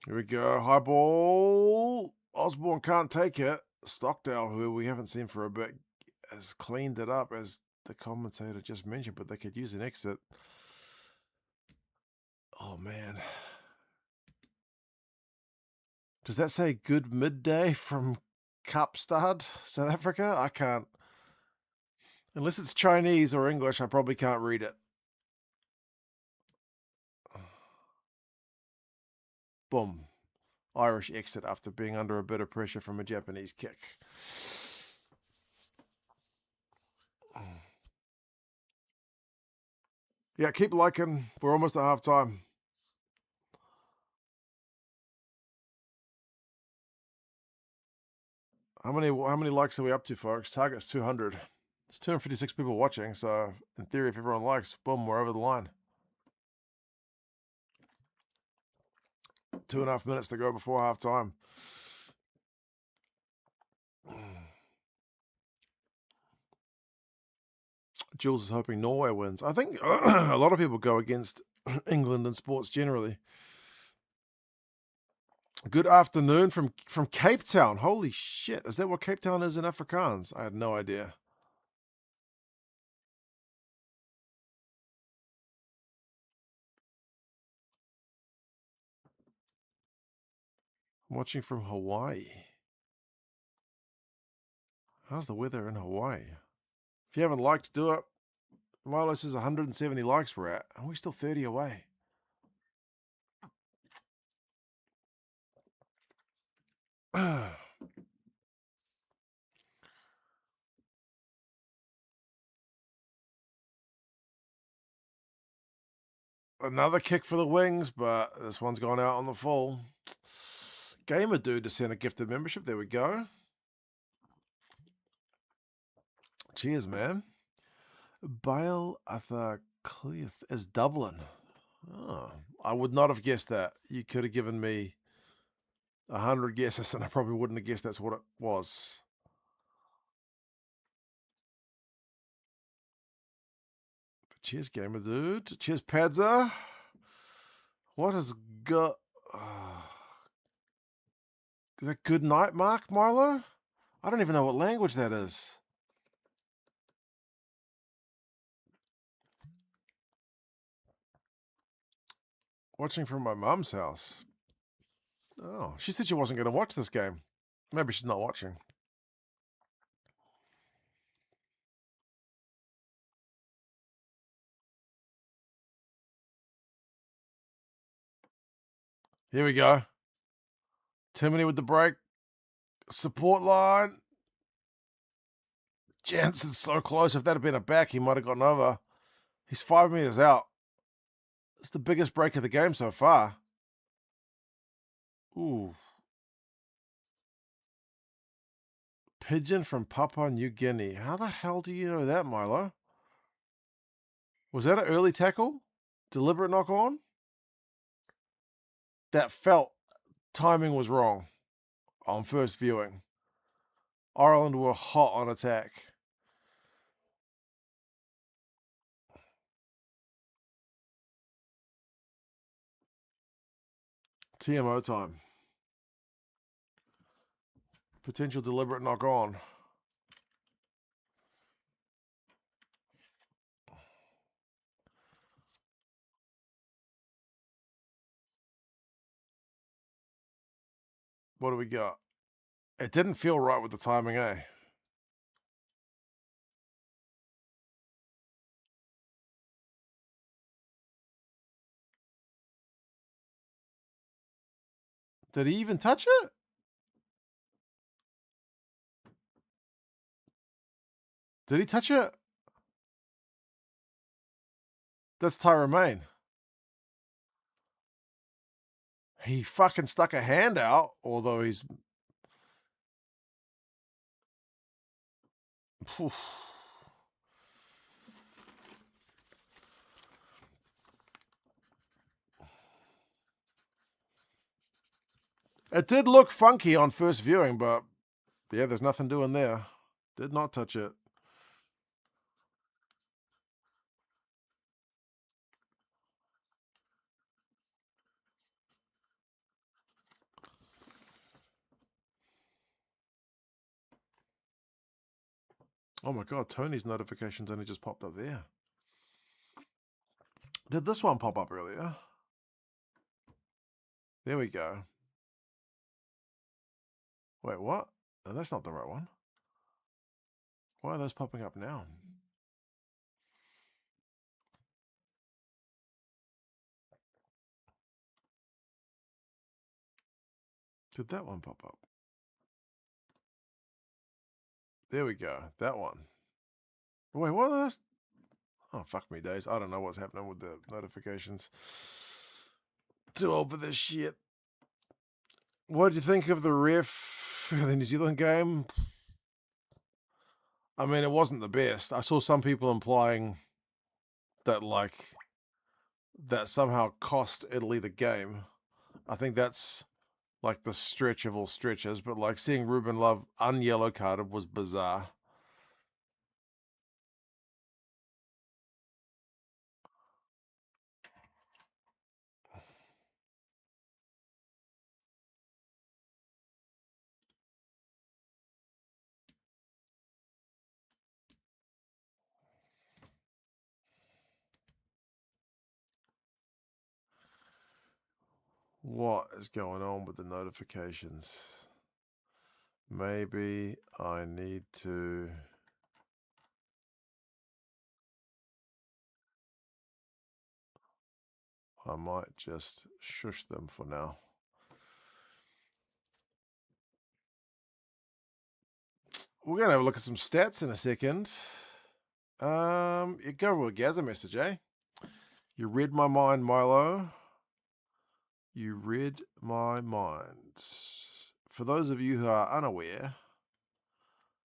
Here we go. High ball. Osborne can't take it. Stockdale, who we haven't seen for a bit, has cleaned it up, as the commentator just mentioned, but they could use an exit. Oh, man. Does that say good midday from Kapstad, South Africa? I can't. Unless it's Chinese or English, I probably can't read it. Boom. Irish exit after being under a bit of pressure from a Japanese kick. Yeah, keep liking. We're almost at half time. How many likes are we up to, folks? Target's 200. There's 256 people watching, so in theory, if everyone likes, boom, we're over the line. 2.5 minutes to go before half time. Jules is hoping Norway wins. I think a lot of people go against England in sports generally. Good afternoon from Cape Town. Holy shit. Is that what Cape Town is in Afrikaans? I had no idea. I'm watching from Hawaii. How's the weather in Hawaii? If you haven't liked, do it. Milo says 170 likes we're at. Are we still 30 away? Another kick for the Wings, but this one's gone out on the full. Gamer Dude to send a gifted membership. There we go. Cheers, man. Bale Athercliffe is Dublin. Oh, I would not have guessed that. You could have given me 100 guesses, and I probably wouldn't have guessed that's what it was. But cheers, Gamer Dude. Cheers, Padza. What has got... Is that good night, Mark, Milo? I don't even know what language that is. Watching from my mum's house. Oh, she said she wasn't going to watch this game. Maybe she's not watching. Here we go. Timony with the break. Support line. Jansen's so close. If that had been a back, he might have gotten over. He's 5 meters out. It's the biggest break of the game so far. Ooh. Pigeon from Papua New Guinea. How the hell do you know that, Milo? Was that an early tackle? Deliberate knock on? That felt timing was wrong on first viewing. Ireland were hot on attack. TMO time. Potential deliberate knock on. What do we got? It didn't feel right with the timing, eh? Did he even touch it? Did he touch it? That's Tyrone Main. He fucking stuck a hand out, although he's... It did look funky on first viewing, but yeah, there's nothing doing there. Did not touch it. Oh my god, Tony's notifications only just popped up there. Did this one pop up earlier? There we go. Wait, what? No, that's not the right one. Why are those popping up now? Did that one pop up? There we go. That one. Wait, what? That's... Oh, fuck me days. I don't know what's happening with the notifications. Too old for this shit. What did you think of the ref for the New Zealand game? I mean, it wasn't the best. I saw some people implying that, like, that somehow cost Italy the game. I think that's, like, the stretch of all stretches. But, like, seeing Ruben Love un-yellow carded was bizarre. What is going on with the notifications? Maybe I need to... I might just shush them for now. We're going to have a look at some stats in a second. You go with a Gaza message, eh? You read my mind, Milo. You read my mind. For those of you who are unaware,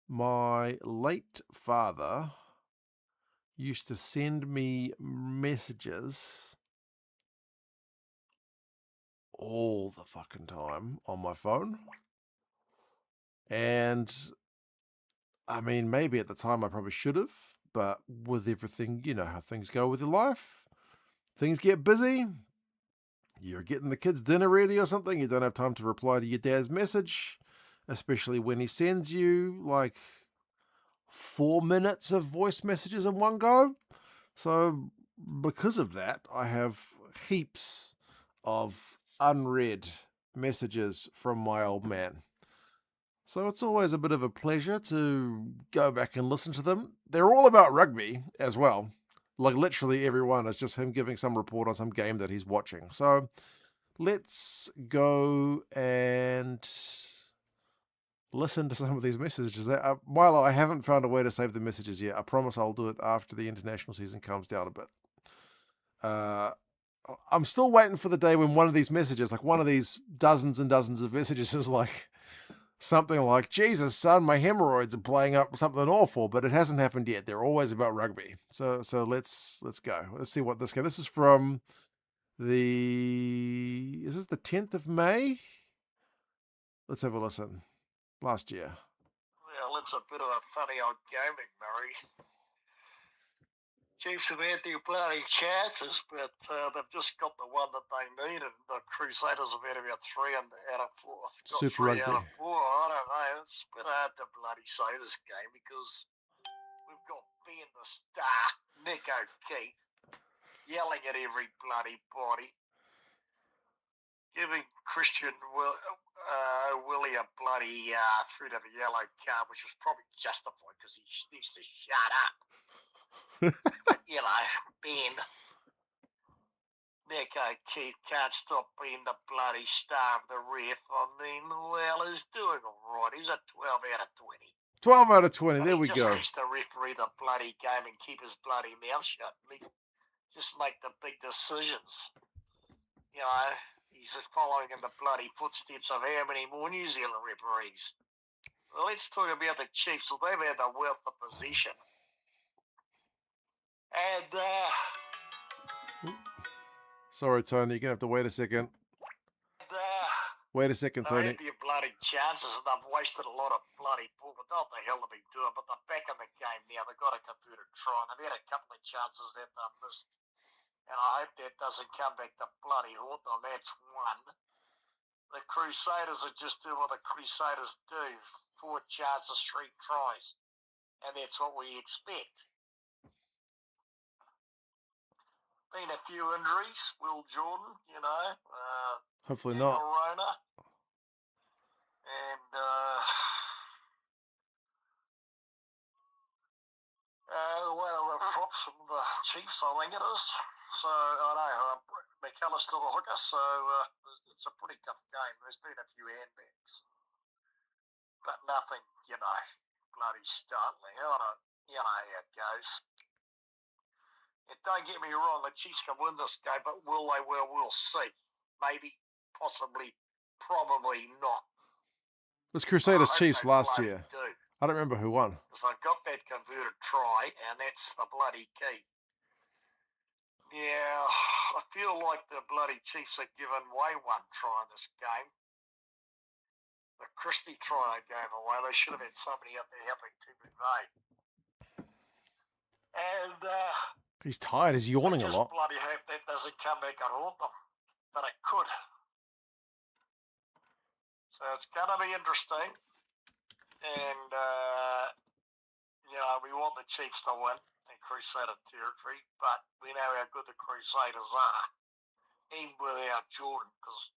my late father used to send me messages all the fucking time on my phone. And I mean, maybe at the time I probably should have, but with everything, you know how things go with your life. Things get busy. You're getting the kids dinner ready or something. You don't have time to reply to your dad's message, especially when he sends you like 4 minutes of voice messages in one go. So because of that, I have heaps of unread messages from my old man. So it's always a bit of a pleasure to go back and listen to them. They're all about rugby as well. Like literally everyone is just him giving some report on some game that he's watching. So let's go and listen to some of these messages. Milo, I haven't found a way to save the messages yet. I promise I'll do it after the international season calms down a bit. I'm still waiting for the day when one of these messages, like one of these dozens and dozens of messages, is like something like, Jesus, son, my hemorrhoids are playing up something awful, but it hasn't happened yet. They're always about rugby. So let's go. Let's see what this game. This is from is this the 10th of May? Let's have a listen. Last year. Well, it's a bit of a funny old gaming, Murray. Chiefs have had their bloody chances, but they've just got the one that they needed. The Crusaders have had about 3 out of 4. Got Super 3 Rugby. out of 4. I don't know. It's a bit hard to bloody say this game because we've got Ben the Star, Nick O'Keefe, yelling at every bloody body, giving Christian Willie a bloody through to the yellow card, which was probably justified because he needs to shut up. But, you know, Ben, Nick O'Keefe can't stop being the bloody star of the ref. I mean, well, he's doing all right. He's a 12 out of 20. 12 out of 20. There we go. He just needs to referee the bloody game and keep his bloody mouth shut. And just make the big decisions. You know, he's following in the bloody footsteps of how many more New Zealand referees. Well, let's talk about the Chiefs. Well, they've had the wealth of possession. And, sorry, Tony, you're going to have to wait a second. Wait a second, Tony. They've had their bloody chances and they've wasted a lot of bloody ball, but what the hell have they been doing? But they're back in the game now. They've got a converted try and they've had a couple of chances that they've missed. And I hope that doesn't come back to bloody haunt them. That's one. The Crusaders are just doing what the Crusaders do. 4 chances, 3 tries. And that's what we expect. Been a few injuries. Will Jordan, you know. Hopefully not. Corona. And one of the props from the Chiefs, I think it is. So, I know, McAllister the hooker, so it's a pretty tough game. There's been a few handbags. But nothing, you know, bloody startling. You know how it goes. And don't get me wrong, the Chiefs can win this game, but will they? Well, we'll see. Maybe, possibly, probably not. It was Crusaders Chiefs last year. Do. I don't remember who won. Because they've got that converted try, and that's the bloody key. Yeah, I feel like the bloody Chiefs have given away 1 try in this game. The Christie try they gave away. They should have had somebody out there helping to McVeigh. And he's tired. He's yawning a lot. I just bloody hope that doesn't come back and haunt them. But it could. So it's going to be interesting. And, you know, we want the Chiefs to win in Crusader territory, but we know how good the Crusaders are, even without Jordan, because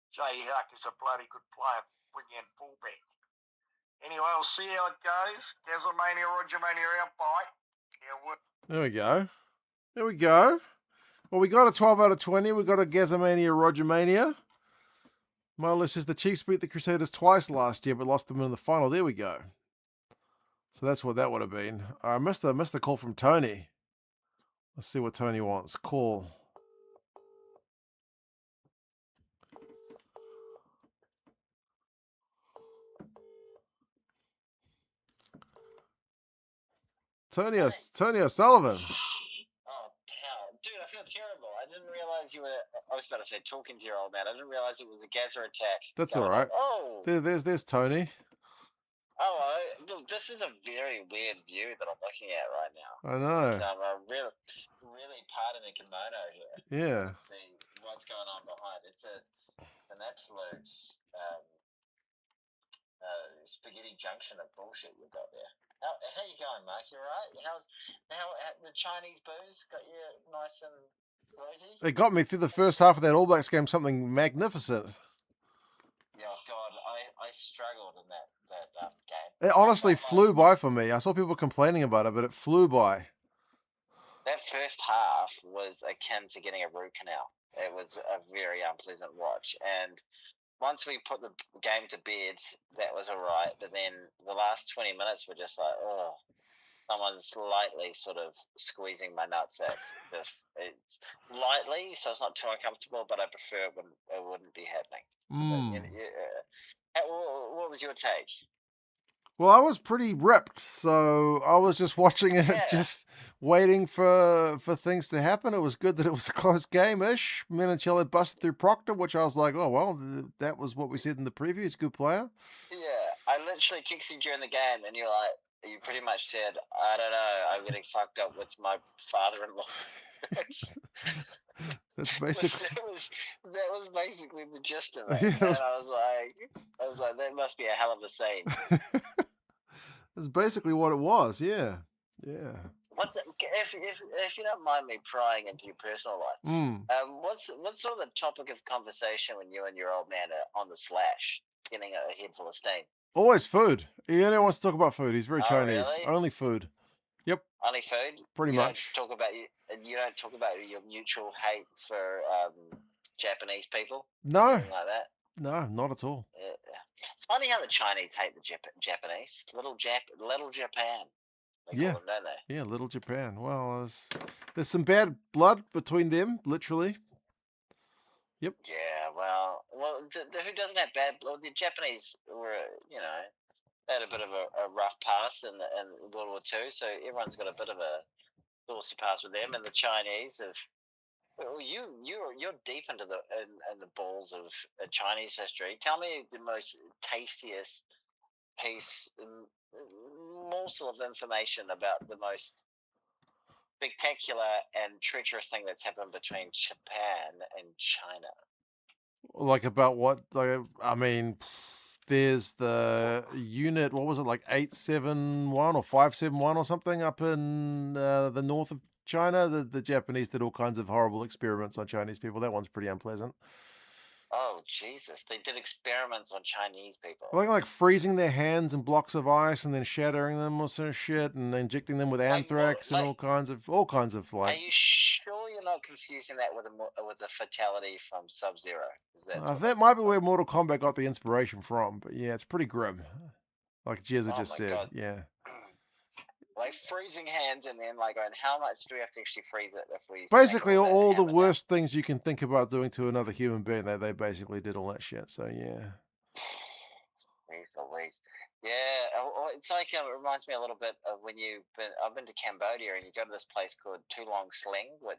Jay Huck is a bloody good player, wing and fullback. Anyway, we'll see how it goes. Gazamania, Rogermania out. Bye. There we go. There we go. Well, we got a 12 out of 20. We got a Gazamania, Rogermania. More or less, the Chiefs beat the Crusaders twice last year, but lost them in the final. There we go. So that's what that would have been. I missed the call from Tony. Let's see what Tony wants. Call. Tony O'Sullivan. Oh, hell. Dude, I feel terrible. I didn't realize you were... I was about to say talking to your old man. I didn't realize it was a Gaza attack. That's all right. Oh. There's Tony. Oh, this is a very weird view that I'm looking at right now. I know. I'm really part in a kimono here. Yeah. See what's going on behind. It's an absolute spaghetti junction of bullshit you've got there. How you going, Mark? You alright? How the Chinese booze got you nice and rosy? It got me through the first half of that All Blacks game. Something magnificent. Yeah, God, I struggled in that game. It honestly flew by for me. I saw people complaining about it, but it flew by. That first half was akin to getting a root canal. It was a very unpleasant watch. And once we put the game to bed, that was all right. But then the last 20 minutes were just like, oh. someone's lightly sort of squeezing my nutsacks. It's lightly, so it's not too uncomfortable, but I prefer it wouldn't be happening. What was your take? Well, I was pretty ripped, so I was just watching it, Yeah. just waiting for things to happen. It was good that it was a close game-ish. Menoncello busted through Proctor, which I was like, oh, well, that was what we said in the preview. He's a good player. Yeah, I literally texted you during the game, and you pretty much said, I don't know, I'm getting fucked up with my father-in-law. That's basically that was basically the gist of it. Yeah, And I was like, that must be a hell of a scene. That's basically what it was. Yeah. If you don't mind me prying into your personal life, what's sort of the topic of conversation when you and your old man are on the slash, getting a head full of steam? Always food. He only wants to talk about food. He's very Chinese. Really? Only food. Yep. Only food. Pretty much. You don't talk about your mutual hate for Japanese people. No. Anything like that. No, not at all. It's funny how the Chinese hate the Japanese. Little Japan. They call them, don't they? Yeah, little Japan. Well, there's some bad blood between them, literally. Yep. Yeah, well, who doesn't have bad blood? The Japanese were, they had a bit of a rough past in World War II, so everyone's got a bit of a saucy past with them. And the Chinese have. Well, you're deep into the balls of Chinese history. Tell me the most tastiest piece, morsel of information about the most spectacular and treacherous thing that's happened between Japan and China. Like about what? Like, I mean, there's the unit. What was it, like 871 or 571 or something up in the north of China? The Japanese did all kinds of horrible experiments on Chinese people. That one's pretty unpleasant. Oh, Jesus. They did experiments on Chinese people. Like freezing their hands in blocks of ice and then shattering them or some shit and injecting them with anthrax and all kinds of like. Are you sure you're not confusing that with a fatality from Sub-Zero? That might be where Mortal Kombat got the inspiration from, but yeah, it's pretty grim. Like Jezza just said, God. Yeah. Like freezing hands and then like going, how much do we have to actually freeze it if we... Basically, all the worst things you can think about doing to another human being, they basically did all that shit, so yeah. Yeah, it's like, it reminds me a little bit of when I've been to Cambodia and you go to this place called Tulong Sling, or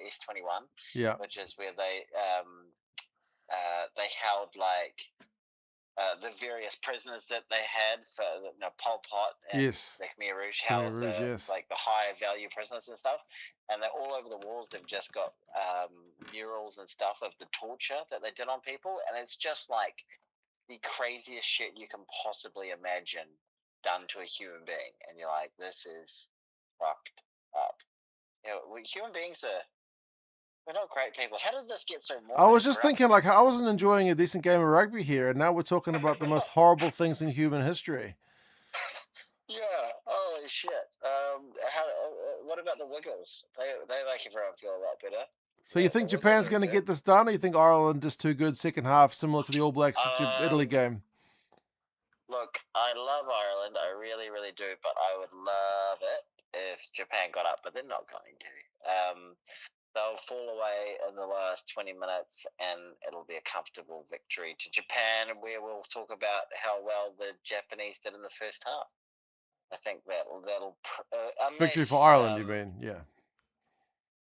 S21, which is where they held like the various prisoners that they had for Pol Pot and the Khmer Rouge held like the high value prisoners and stuff, and they're all over the walls. They've just got murals and stuff of the torture that they did on people, and it's just like the craziest shit you can possibly imagine done to a human being, and you're like, this is fucked up. Human beings we're not great people. How did this get so morbid? I was just thinking, like, I wasn't enjoying a decent game of rugby here, and now we're talking about the most horrible things in human history. Yeah, holy shit. What about the Wiggles? They make everyone feel a lot better. So you think Japan's going to get this done, or you think Ireland is too good second half, similar to the All Blacks Italy game? Look, I love Ireland. I really, really do. But I would love it if Japan got up, but they're not going to. They'll fall away in the last 20 minutes, and it'll be a comfortable victory to Japan, where we'll talk about how well the Japanese did in the first half. I think that'll victory for Ireland, you mean? Yeah.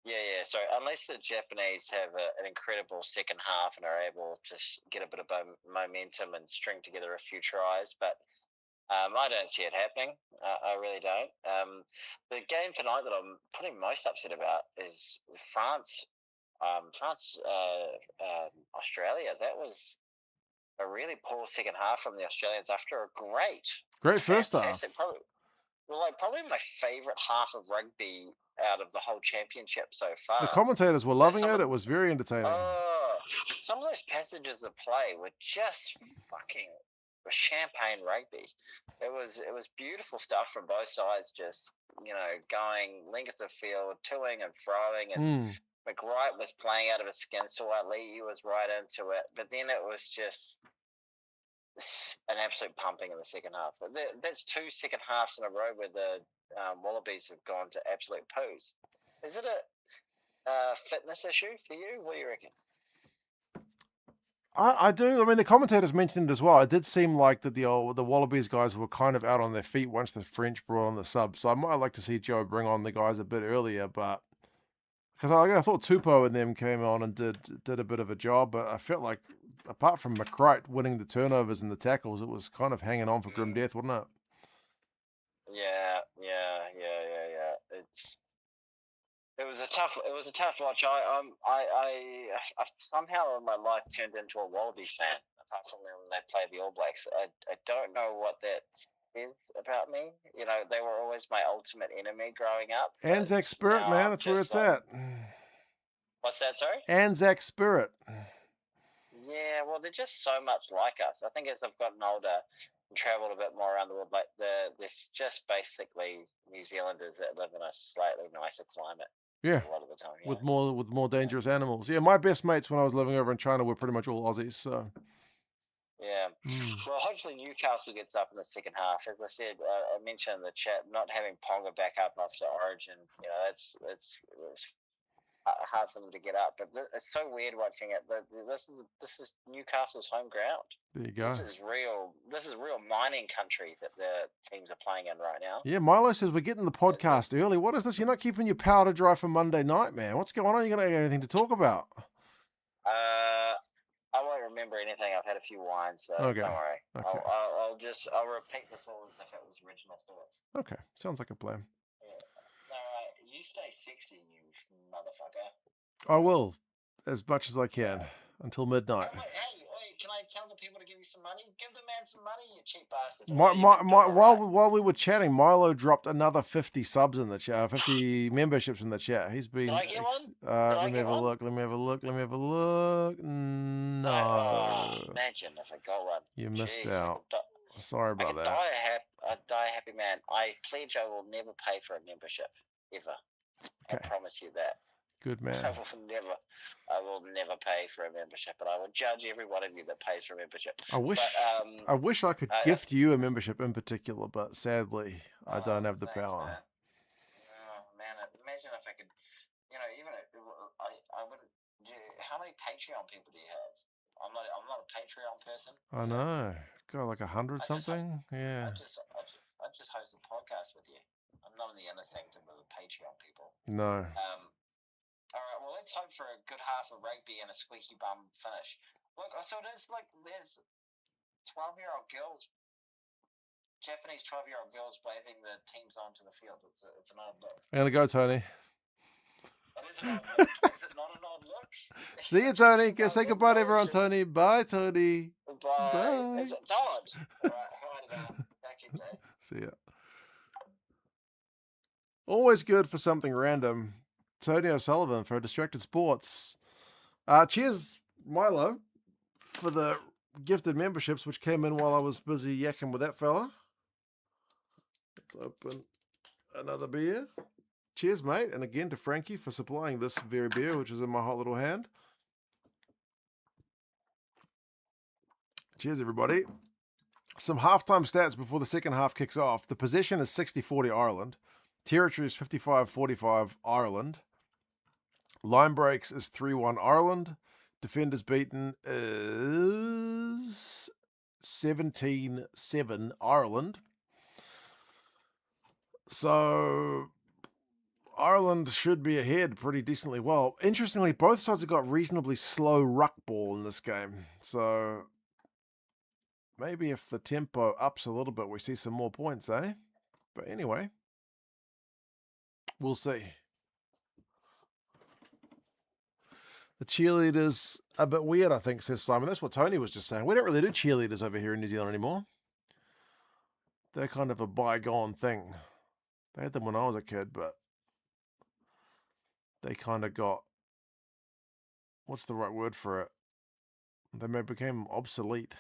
Yeah. So unless the Japanese have an incredible second half and are able to get a bit of momentum and string together a few tries, but I don't see it happening. I really don't. The game tonight that I'm probably most upset about is France, Australia. That was a really poor second half from the Australians after a great first half. Probably my favorite half of rugby out of the whole championship so far. The commentators were loving it. It was very entertaining. Some of those passages of play were just fucking champagne rugby. It was beautiful stuff from both sides, just going length of field, toing and throwing, and McWright was playing out of his skin, so Lee was right into it. But then it was just an absolute pumping in the second half. That's 2 second halves in a row where the Wallabies have gone to absolute poos. Is it a fitness issue for you? What do you reckon? I do. I mean, the commentators mentioned it as well. It did seem like that the Wallabies guys were kind of out on their feet once the French brought on the sub. So I might like to see Joe bring on the guys a bit earlier, but because I thought Tupou and them came on and did a bit of a job, but I felt like apart from McCright winning the turnovers and the tackles, it was kind of hanging on for grim death, wasn't it? Yeah. It was a tough watch. I somehow in my life turned into a Wallaby fan. Apart from when they played the All Blacks, I don't know what that is about me. You know, they were always my ultimate enemy growing up. Anzac spirit, man. That's where it's at. What's that? Sorry. Anzac spirit. Yeah, well, they're just so much like us. I think as I've gotten older and travelled a bit more around the world, like they're just basically New Zealanders that live in a slightly nicer climate. Yeah, a lot of the time, with more dangerous animals. Yeah, my best mates when I was living over in China were pretty much all Aussies. So yeah, well, hopefully Newcastle gets up in the second half. As I said, I mentioned in the chat, not having Ponga back up after Origin, you know, it's hard for them to get up. But it's so weird watching it. This is Newcastle's home ground. There you go. This is real mining country that the teams are playing in right now. Yeah, Milo says we're getting the podcast early. What is this? You're not keeping your powder dry for Monday night, man. What's going on? You gonna have anything to talk about? I won't remember anything. I've had a few wines, so okay. Don't worry. Okay. I'll repeat this all as if it was original thoughts. Okay, sounds like a plan. Yeah. No, you stay sexy, you motherfucker. I will, as much as I can, until midnight. Hey, can I tell the people to give you some money? Give the man some money, you cheap bastards. While we were chatting, Milo dropped another 50 subs in the chat, 50 memberships in the chat. He's been. Did I get one? Let me have a look. No. Imagine if I got one. You missed out. Sorry about that. I'd die happy, man. I pledge I will never pay for a membership ever. Okay. I promise you that. Good man. I will never pay for a membership, but I will judge every one of you that pays for a membership. I wish I could gift you a membership in particular, but sadly, I don't have the power. Man. Oh man, imagine if I could, you know, even I would. How many Patreon people do you have? I'm not a Patreon person. I know. Got like 100 something. Yeah. I just host a podcast with you. I'm not in the inner sanctum with the Patreon people. No. All right, well, let's hope for a good half of rugby and a squeaky bum finish. Look, so there's 12-year-old girls, Japanese 12-year-old girls waving the teams onto the field. It's an odd look. I'm going to go, Tony. It is an odd look. Is it not an odd look? See you, Tony. Say goodbye to everyone, Tony. Bye, Tony. Bye. Is it Todd? All right, back in day. See ya. Always good for something random. Tony O'Sullivan for Distracted Sports. Cheers, Milo, for the gifted memberships, which came in while I was busy yakking with that fella. Let's open another beer. Cheers, mate. And again to Frankie for supplying this very beer, which is in my hot little hand. Cheers, everybody. Some halftime stats before the second half kicks off. The possession is 60-40 Ireland. Territory is 55-45 Ireland. Line breaks is 3-1 Ireland. Defenders beaten is 17-7 Ireland. So Ireland should be ahead pretty decently well. Interestingly, both sides have got reasonably slow ruck ball in this game. So maybe if the tempo ups a little bit, we see some more points, eh? But anyway, we'll see. The cheerleaders a bit weird, I think, says Simon. That's what Tony was just saying. We don't really do cheerleaders over here in New Zealand anymore. They're kind of a bygone thing. They had them when I was a kid, but they kind of got, what's the right word for it? They became obsolete.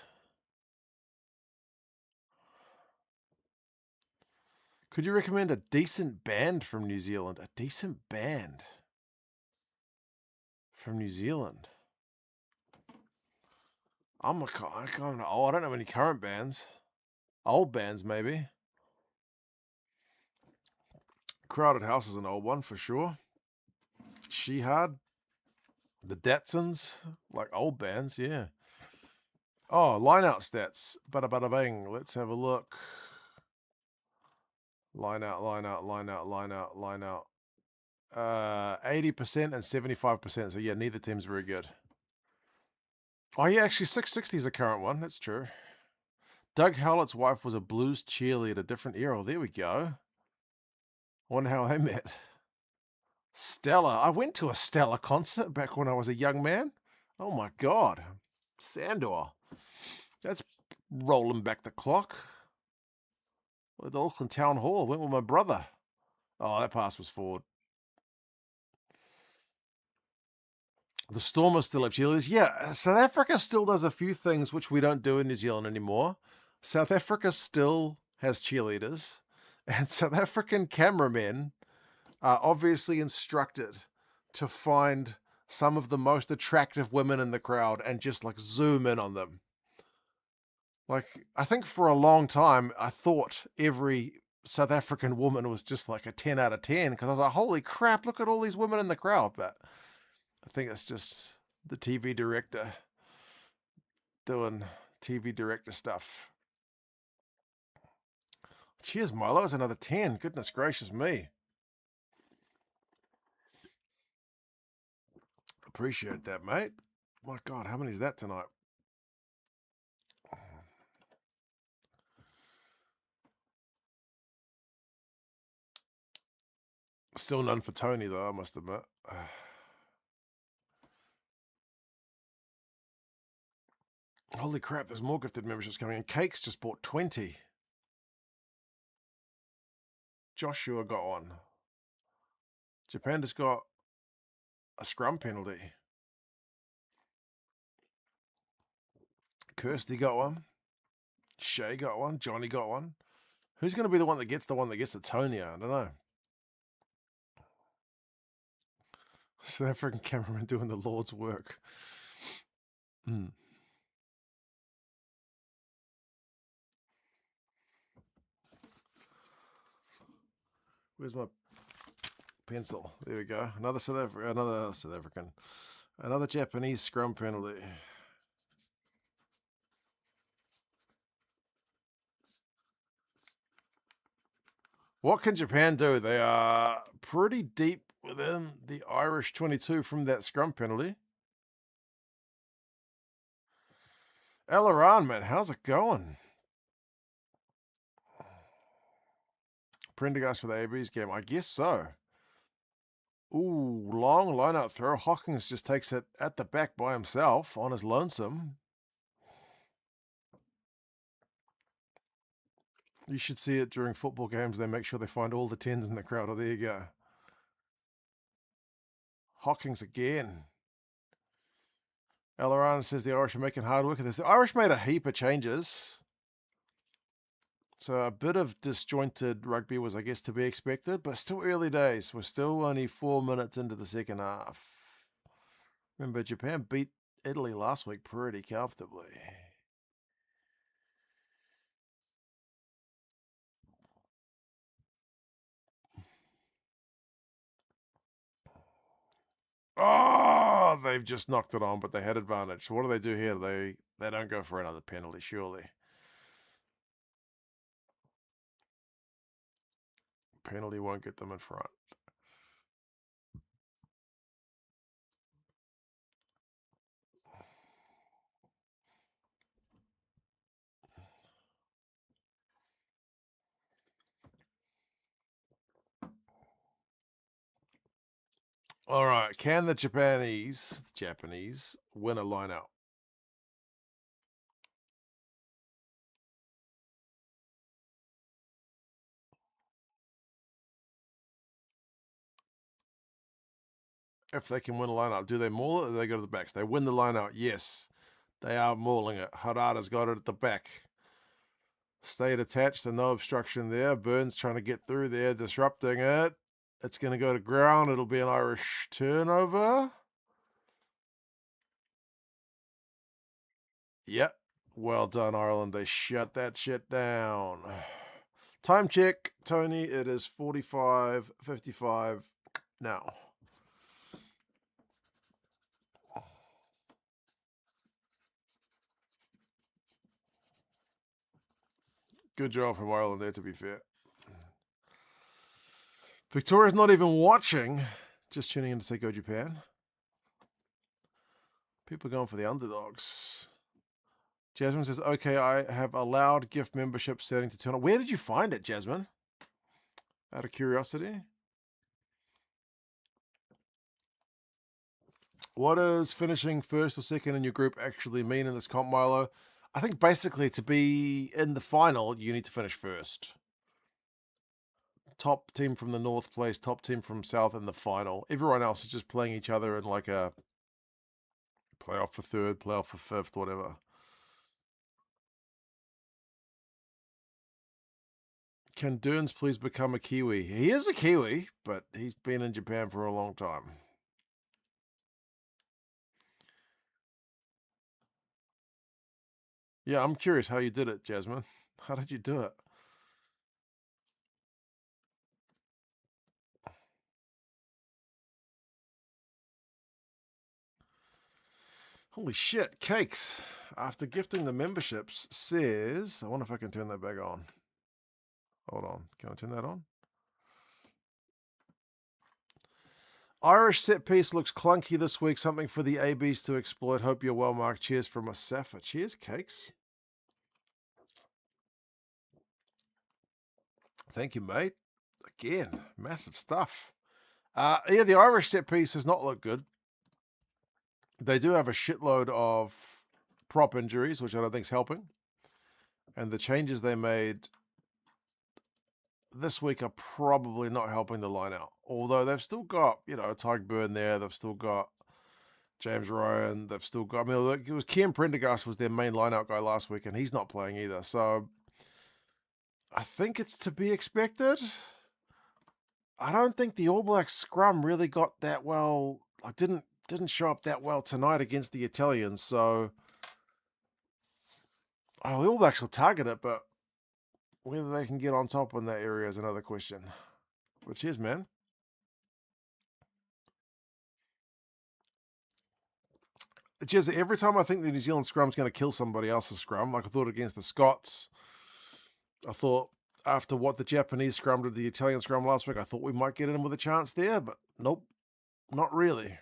Could you recommend a decent band from New Zealand? A decent band from New Zealand. I kind of old. I don't know any current bands. Old bands, maybe. Crowded House is an old one for sure. She Hard. The Datsuns, like old bands, yeah. Oh, line out stats. Bada bada bang. Let's have a look. Line out, line out, line out, line out, line out. 80% and 75%. So yeah, neither team's very good. Oh yeah, actually 660 is a current one. That's true. Doug Howlett's wife was a blues cheerleader, different era. There we go. Wonder how they met. Stella. I went to a Stella concert back when I was a young man. Oh my God. Sandor. That's rolling back the clock. At the Auckland Town Hall. I went with my brother. Oh, that pass was forward. The Stormers still have cheerleaders. Yeah, South Africa still does a few things which we don't do in New Zealand anymore. South Africa still has cheerleaders. And South African cameramen are obviously instructed to find some of the most attractive women in the crowd and just like zoom in on them. Like, I think for a long time, I thought every South African woman was just like a 10 out of 10 because I was like, holy crap, look at all these women in the crowd. But I think it's just the TV director doing TV director stuff. Cheers, Milo. It's another 10. Goodness gracious me. Appreciate that, mate. My God, how many is that tonight? Still none for Tony, though, I must admit. Holy crap, there's more gifted memberships coming in. Cakes just bought 20. Joshua got one. Japan just got a scrum penalty. Kirsty got one. Shay got one. Johnny got one. Who's going to be the one that gets the Tony? I don't know. South African cameraman doing the Lord's work. Where's my pencil? There we go. Another South African. Another Japanese scrum penalty. What can Japan do? They are pretty deep within the Irish 22 from that scrum penalty. Aileron, man, how's it going? Prendergast for the AB's game. I guess so. Ooh, long line-out throw. Hawkins just takes it at the back by himself on his lonesome. You should see it during football games. They make sure they find all the 10s in the crowd. Oh, there you go. Hawkins again. Aileron says the Irish are making hard work of this. The Irish made a heap of changes. So a bit of disjointed rugby was, I guess, to be expected, but still early days. We're still only 4 minutes into the second half. Remember, Japan beat Italy last week pretty comfortably. Oh, they've just knocked it on, but they had advantage. So what do they do here? They don't go for another penalty, surely. Penalty won't get them in front. All right, can the Japanese win a line out? If they can win a line out, do they maul it or do they go to the backs? They win the line out, yes. They are mauling it. Harada's got it at the back. Stayed attached and no obstruction there. Burns trying to get through there, disrupting it. It's going to go to ground. It'll be an Irish turnover. Yep. Well done, Ireland. They shut that shit down. Time check, Tony. It is 45:55 now. Good job from Ireland there, to be fair. Victoria's not even watching. Just tuning in to say go Japan. People are going for the underdogs. Jasmine says, okay, I have allowed gift membership setting to turn on. Where did you find it, Jasmine? Out of curiosity. What does finishing first or second in your group actually mean in this comp, Milo? I think basically to be in the final, you need to finish first. Top team from the north plays top team from south in the final. Everyone else is just playing each other in like a playoff for third, playoff for fifth, whatever. Can Derns please become a Kiwi? He is a Kiwi, but he's been in Japan for a long time. Yeah, I'm curious how you did it, Jasmine. How did you do it? Holy shit, Cakes, after gifting the memberships, says, I wonder if I can turn that back on. Hold on, can I turn that on? Irish set piece looks clunky this week. Something for the ABs to exploit. Hope you're well, Mark. Cheers from Asafa. Cheers, Cakes. Thank you, mate. Again, massive stuff. Yeah, the Irish set piece does not look good. They do have a shitload of prop injuries, which I don't think is helping. And the changes they made this week are probably not helping the line out. Although they've still got, Tyke Byrne there. They've still got James Ryan. They've still got, it was Cam Prendergast was their main line-out guy last week, and he's not playing either. So I think it's to be expected. I don't think the All Blacks scrum really got that well. I didn't show up that well tonight against the Italians. So the All Blacks will target it, but whether they can get on top in that area is another question. But cheers, man. Just every time I think the New Zealand scrum's going to kill somebody else's scrum, like I thought against the Scots, I thought after what the Japanese scrum did the Italian scrum last week, I thought we might get in with a chance there, but nope, not really.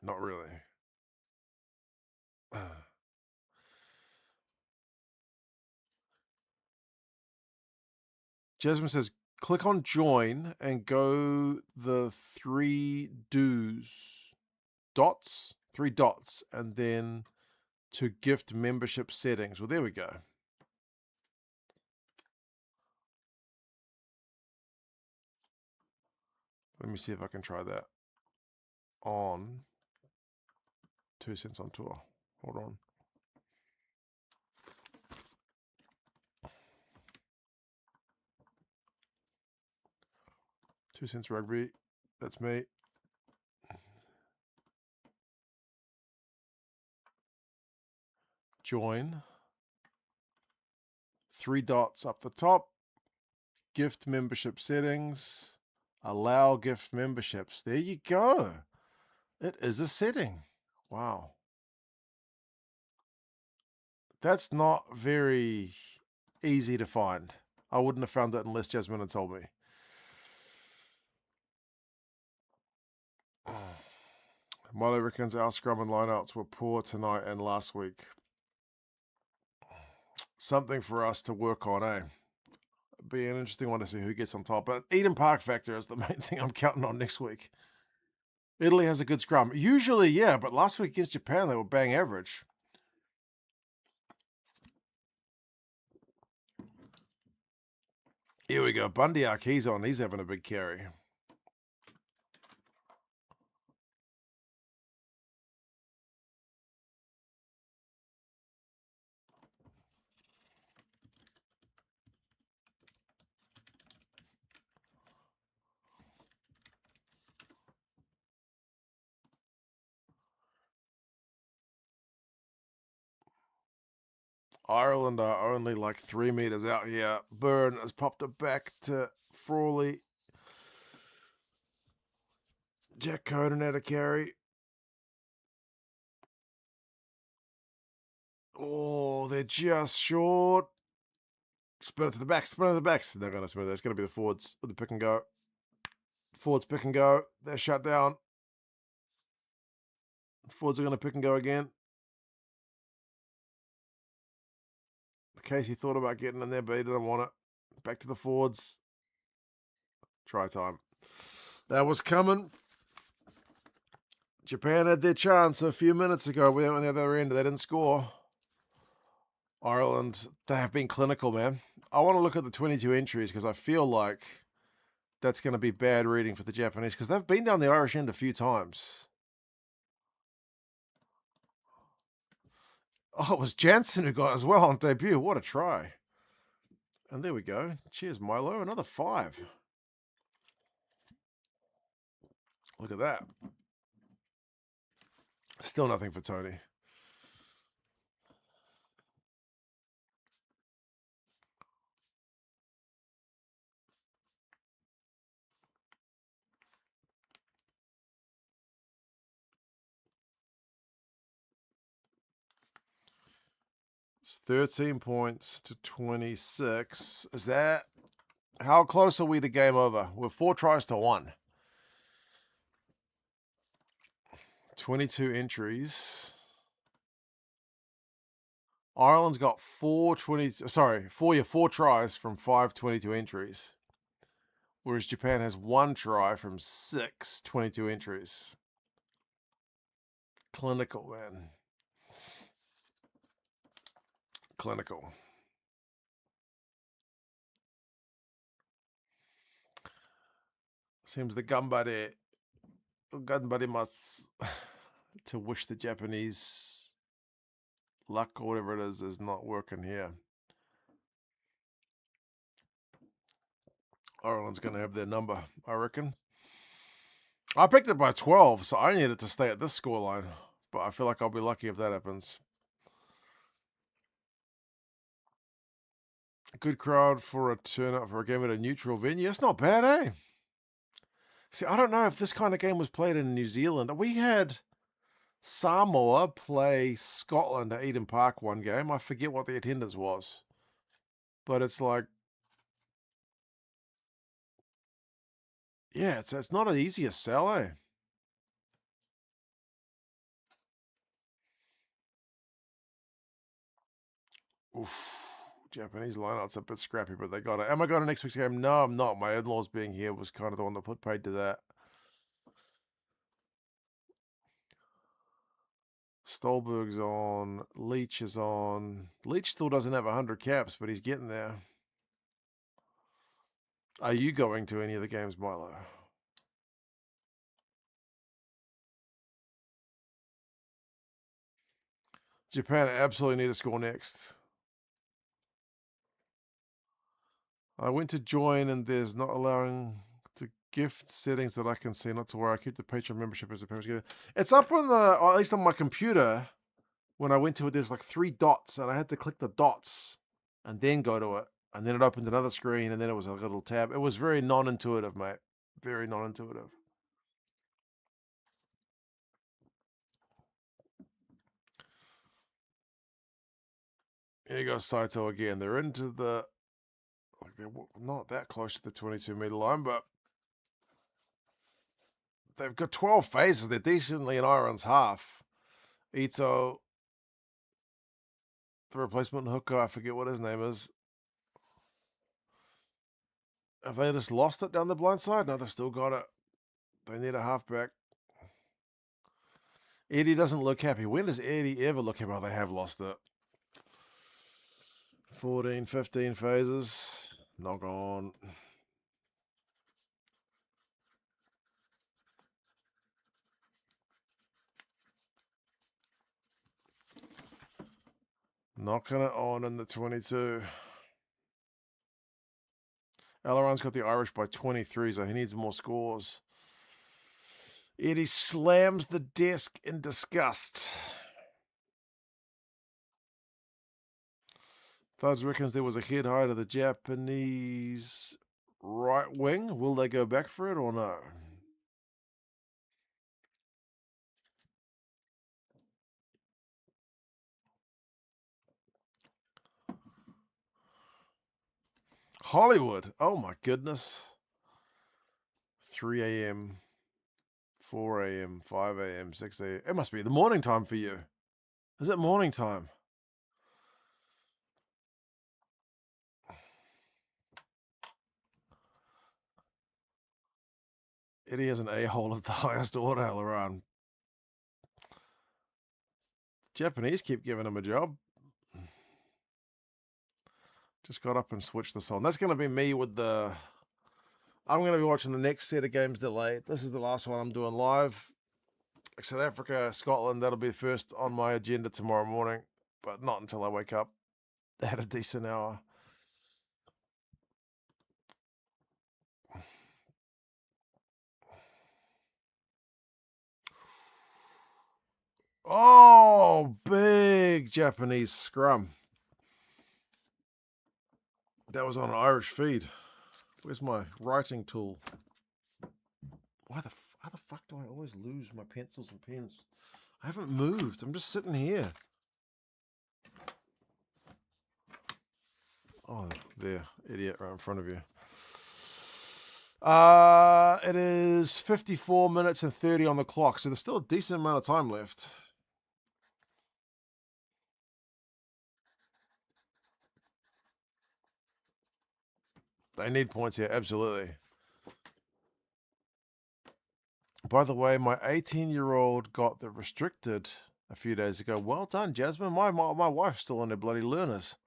Not really. Jasmine says, click on join and go the three dots, and then to gift membership settings. Well, there we go. Let me see if I can try that on 2 cents on tour. Hold on. Two Cents Rugby. That's me. Join. 3 dots up the top. Gift membership settings. Allow gift memberships. There you go. It is a setting. Wow. That's not very easy to find. I wouldn't have found it unless Jasmine had told me. Milo reckons our scrum and lineouts were poor tonight and last week. Something for us to work on, eh? Be an interesting one to see who gets on top. But Eden Park factor is the main thing I'm counting on next week. Italy has a good scrum. Usually, yeah, but last week against Japan, they were bang average. Here we go. Bundyark, he's on. He's having a big carry. Ireland are only like 3 meters out here. Byrne has popped it back to Frawley. Jack Coden had a carry. Oh, they're just short. Spin it to the back. Spin it to the backs. They're going to spin it. It's going to be the forwards with the pick and go. Forwards pick and go. They're shut down. Forwards are going to pick and go again. Casey thought about getting in there, but he didn't want it. Back to the forwards. Try time. That was coming. Japan had their chance a few minutes ago. We went on the other end. They didn't score. Ireland, they have been clinical, man. I want to look at the 22 entries because I feel like that's going to be bad reading for the Japanese because they've been down the Irish end a few times. Oh, it was Jansen who got as well on debut. What a try. And there we go. Cheers, Milo. Another 5. Look at that. Still nothing for Tony. It's 13 points to 26. Is that... How close are we to game over? We're 4 tries to 1. 22 entries. Ireland's got 4 tries from 5 22 entries. Whereas Japan has 1 try from 6 22 entries. Clinical, man. Clinical. Seems the gun buddy must to wish the Japanese luck or whatever it is not working here. Ireland's going to have their number, I reckon. I picked it by 12, so I needed to stay at this scoreline. But I feel like I'll be lucky if that happens. Good crowd for a turnout for a game at a neutral venue. It's not bad, eh? See, I don't know if this kind of game was played in New Zealand. We had Samoa play Scotland at Eden Park one game. I forget what the attendance was. But it's like... Yeah, it's not an easier sell, eh? Oof. Japanese lineout's a bit scrappy, but they got it. Am I going to next week's game? No, I'm not. My in-laws being here was kind of the one that put paid to that. Stolberg's on. Leach is on. Leach still doesn't have 100 caps, but he's getting there. Are you going to any of the games, Milo? Japan absolutely need to score next. I went to join and there's not allowing to gift settings that I can see, not to worry. I keep the Patreon membership as a parent. It's up on or at least on my computer. When I went to it, there's like 3 dots and I had to click the dots and then go to it. And then it opened another screen and then it was a little tab. It was very non-intuitive, mate. Very non-intuitive. Here goes Saito again. They're into the... They're not that close to the 22-meter line, but they've got 12 phases. They're decently in Ireland's half. Ito, the replacement hooker, I forget what his name is. Have they just lost it down the blind side? No, they've still got it. They need a halfback. Eddie doesn't look happy. When does Eddie ever look happy? Oh, they have lost it. 14, 15 phases. Knock on. Knocking it on in the 22. Aileron's got the Irish by 23, so he needs more scores. Eddie slams the desk in disgust. Thuds reckons there was a head high to the Japanese right wing. Will they go back for it or no? Hollywood. Oh my goodness. 3 a.m., 4 a.m., 5 a.m., 6 a.m. It must be the morning time for you. Is it morning time? Eddie is an a-hole of the highest order, Laran. Japanese keep giving him a job. Just got up and switched this on. That's going to be me with the... I'm going to be watching the next set of games delayed. This is the last one I'm doing live. South Africa, Scotland, that'll be the first on my agenda tomorrow morning, but not until I wake up at a decent hour. Oh, big Japanese scrum. That was on an Irish feed. Where's my writing tool? How the fuck do I always lose my pencils and pens? I haven't moved. I'm just sitting here. Oh, there. Idiot right in front of you. It is 54 minutes and 30 on the clock, so there's still a decent amount of time left. They need points here, absolutely. By the way, my 18-year-old got the restricted a few days ago. Well done, Jasmine. My wife's still on her bloody learners.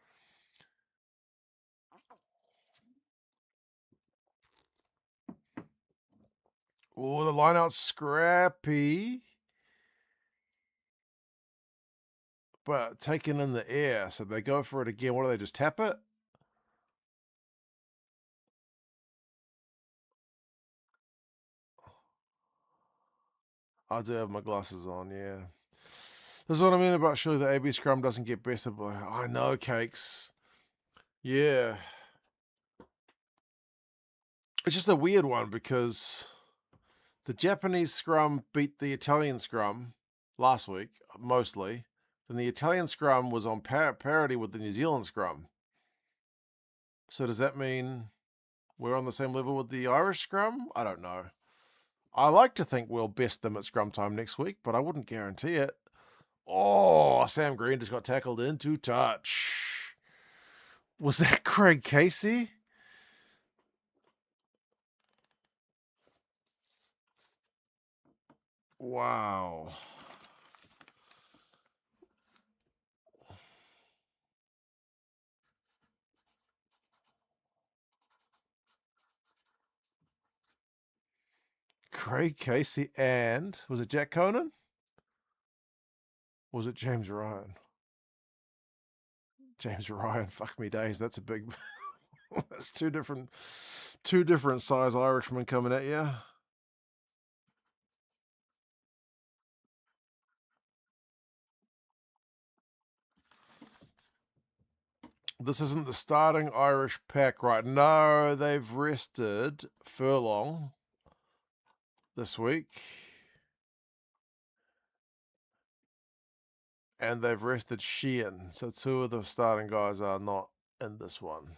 Oh, the line-out's scrappy. But taken in the air, so they go for it again. What do they just tap it? I do have my glasses on, yeah. This is what I mean about surely the AB scrum doesn't get bested by. I know, Cakes. Yeah. It's just a weird one because the Japanese scrum beat the Italian scrum last week, mostly. Then the Italian scrum was on parity with the New Zealand scrum. So does that mean we're on the same level with the Irish scrum? I don't know. I like to think we'll best them at scrum time next week, but I wouldn't guarantee it. Oh, Sam Green just got tackled into touch. Was that Craig Casey? Wow. Craig Casey and was it Jack Conan? Or was it James Ryan? James Ryan, fuck me days. That's a big. That's two different size Irishmen coming at you. This isn't the starting Irish pack, right? No, they've rested Furlong this week. And they've rested Sheehan. So two of the starting guys are not in this one.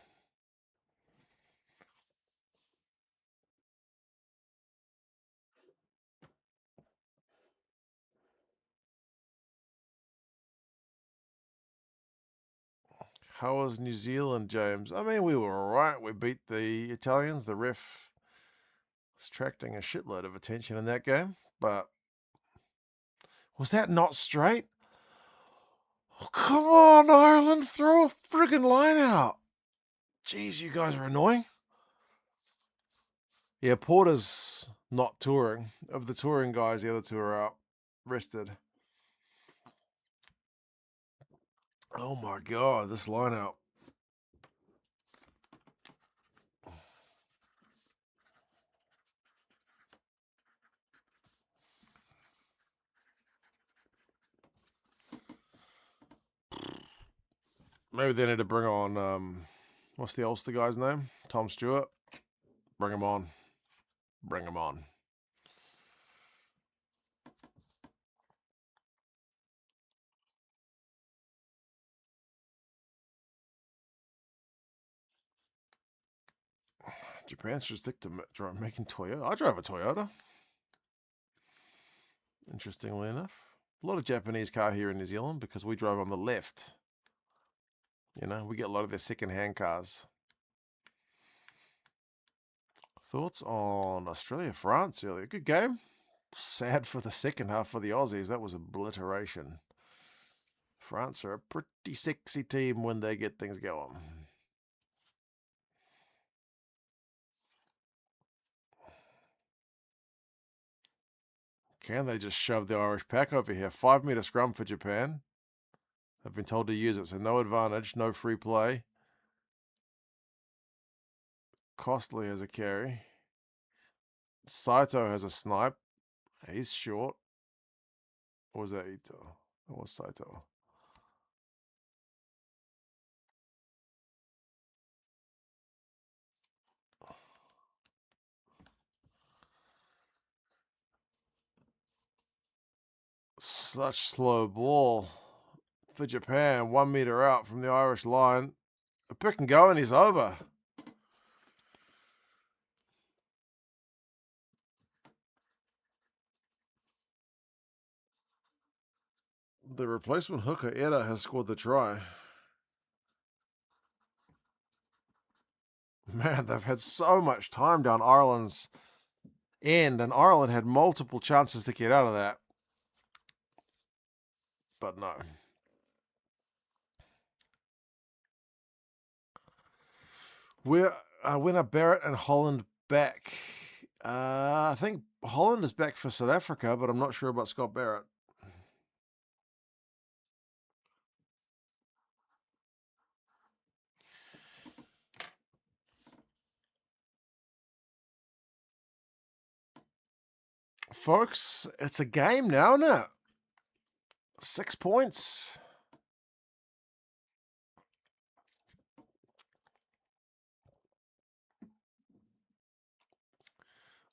How was New Zealand, James? I mean, we were all right. We beat the Italians. The ref was attracting a shitload of attention in that game. But was that not straight? Oh, come on, Ireland. Throw a friggin' line out. Jeez, you guys are annoying. Yeah, Porter's not touring. Of the touring guys, the other two are out. Rested. Oh my God, this line out. Maybe they need to bring on, what's the Ulster guy's name? Tom Stewart. Bring him on. Bring him on. Japan should stick to making Toyota. I drive a Toyota. Interestingly enough. A lot of Japanese car here in New Zealand because we drive on the left. You know, we get a lot of their second-hand cars. Thoughts on Australia-France earlier? Good game. Sad for the second half for the Aussies. That was obliteration. France are a pretty sexy team when they get things going. Can they just shove the Irish pack over here? 5 metre scrum for Japan. They've been told to use it, so no advantage, no free play. Costly has a carry. Saito has a snipe. He's short. Or was that Ito? That was Saito. Such slow ball for Japan. 1 metre out from the Irish line. A pick and go and he's over. The replacement hooker, Eda, has scored the try. Man, they've had so much time down Ireland's end, and Ireland had multiple chances to get out of that. But no. When are Barrett and Holland back? I think Holland is back for South Africa, but I'm not sure about Scott Barrett. Folks, it's a game now, isn't it? 6 points.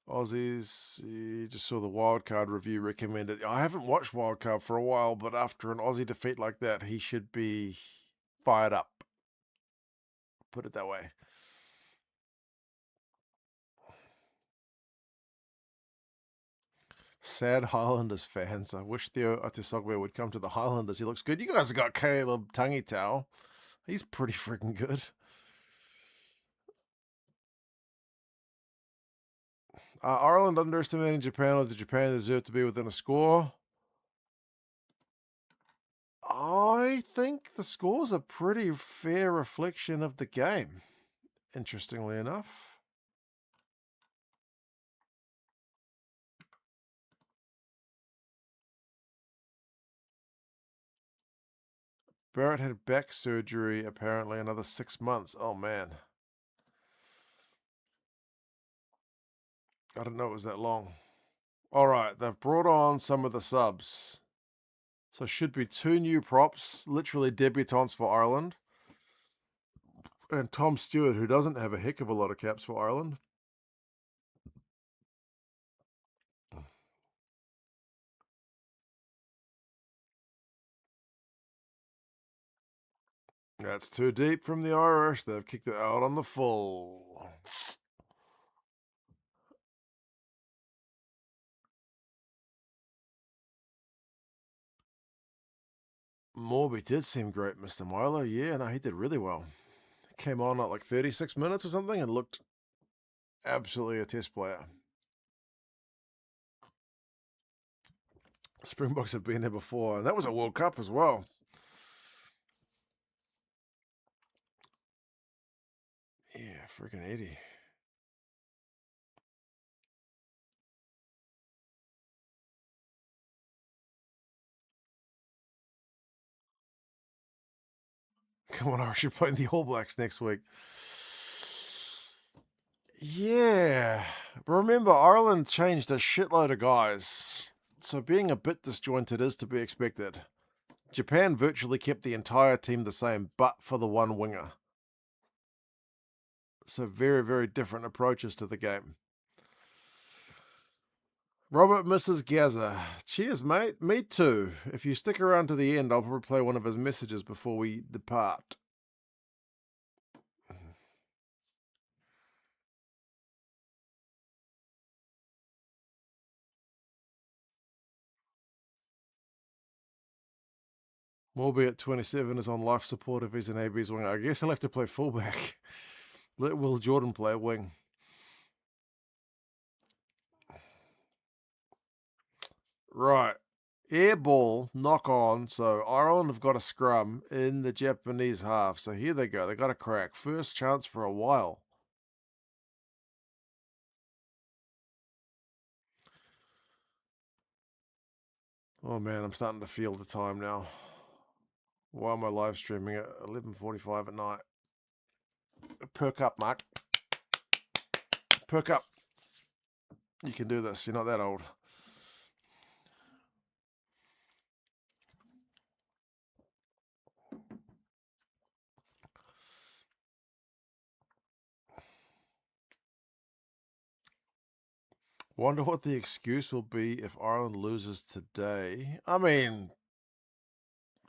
Aussies, you just saw the wildcard review recommended. I haven't watched wildcard for a while, but after an Aussie defeat like that, he should be fired up. Put it that way. Sad Highlanders fans. I wish Theo Atisogwe would come to the Highlanders. He looks good. You guys have got Caleb Tangitau. He's pretty freaking good. Ireland underestimating Japan, or did Japan deserve to be within a score? I think the score's a pretty fair reflection of the game, interestingly enough. Barrett had back surgery, apparently, another 6 months. Oh, man. I didn't know it was that long. All right, they've brought on some of the subs. So should be 2 new props, literally debutants for Ireland. And Tom Stewart, who doesn't have a heck of a lot of caps for Ireland. That's too deep from the Irish. They've kicked it out on the full. Morby did seem great, Mr. Milo. Yeah, no, he did really well. Came on at like 36 minutes or something and looked absolutely a test player. Springboks have been there before, and that was a World Cup as well. Yeah, freaking 80. Come on, Irish, you're playing the All Blacks next week. Yeah. Remember, Ireland changed a shitload of guys. So being a bit disjointed is to be expected. Japan virtually kept the entire team the same, but for the one winger. So very, very different approaches to the game. Robert misses Gaza. Cheers, mate. Me too. If you stick around to the end, I'll probably play one of his messages before we depart. Morby at 27 is on life support if he's an AB's winger. I guess he'll have to play fullback. Let Will Jordan play a wing. Right. Air ball, knock on. So Ireland have got a scrum in the Japanese half. So here they go. They got a crack. First chance for a while. Oh man, I'm starting to feel the time now. Why am I live streaming at 11:45 at night? Perk up, Mark. Perk up. You can do this. You're not that old. Wonder what the excuse will be if Ireland loses today. I mean,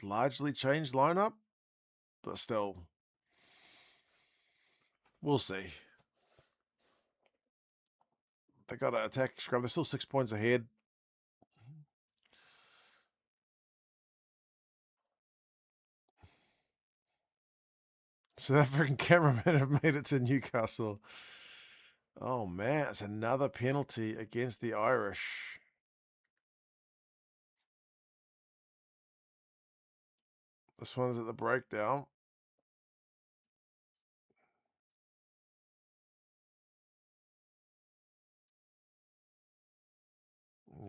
largely changed lineup, but still, we'll see. They got to attack scrum. They're still 6 points ahead. South African cameramen have made it to Newcastle. Oh man, it's another penalty against the Irish. This one is at the breakdown.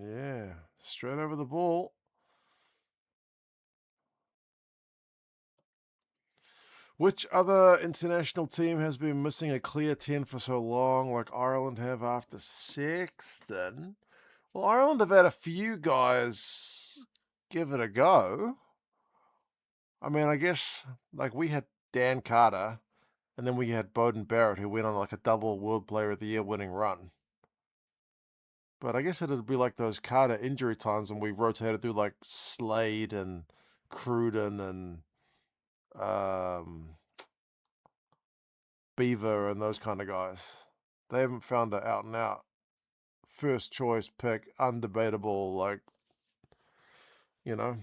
Yeah, straight over the ball. Which other international team has been missing a clear 10 for so long, like Ireland have after Sexton? Well, Ireland have had a few guys give it a go. I mean, I guess, like, we had Dan Carter, and then we had Bowden Barrett, who went on, like, a double World Player of the Year winning run. But I guess it'd be like those Carter injury times when we rotated through, like, Slade and Cruden and Beaver and those kind of guys. They haven't found an out and out first choice pick, undebatable, like, you know.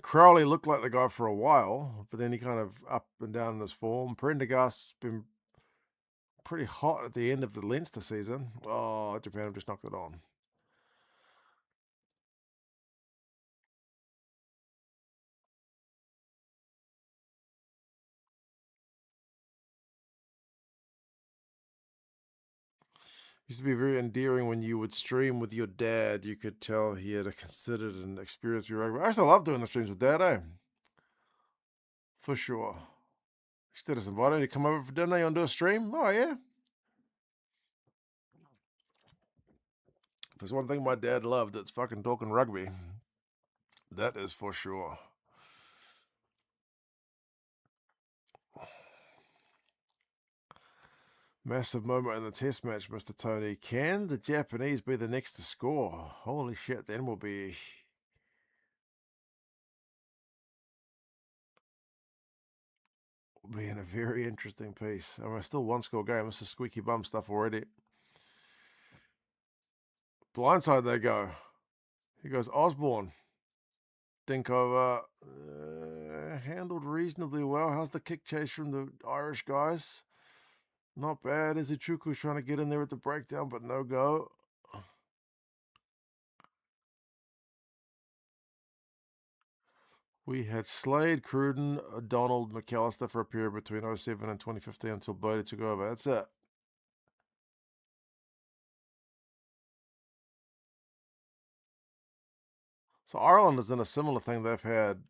Crowley looked like the guy for a while, but then he kind of up and down in his form. Prendergast's been pretty hot at the end of the Leinster season. Oh, Japan have just knocked it on. Used to be very endearing when you would stream with your dad. You could tell he had a considered and experienced view of rugby. I used to love doing the streams with dad, eh? For sure. Instead of inviting you to come over for dinner, you want to do a stream? Oh, yeah. If there's one thing my dad loved, it's fucking talking rugby. That is for sure. Massive moment in the test match, Mr. Tony. Can the Japanese be the next to score? Holy shit, then we'll be in a very interesting piece. I mean, still one score game. This is squeaky bum stuff already. Blindside they go. Here goes Osborne. Dink over. Handled reasonably well. How's the kick chase from the Irish guys? Not bad. Izuchuku's trying to get in there at the breakdown, but no go. We had Slade, Cruden, Donald, McAllister for a period between 07 and 2015 until Bodie took over. That's it. So Ireland is in a similar thing. They've had,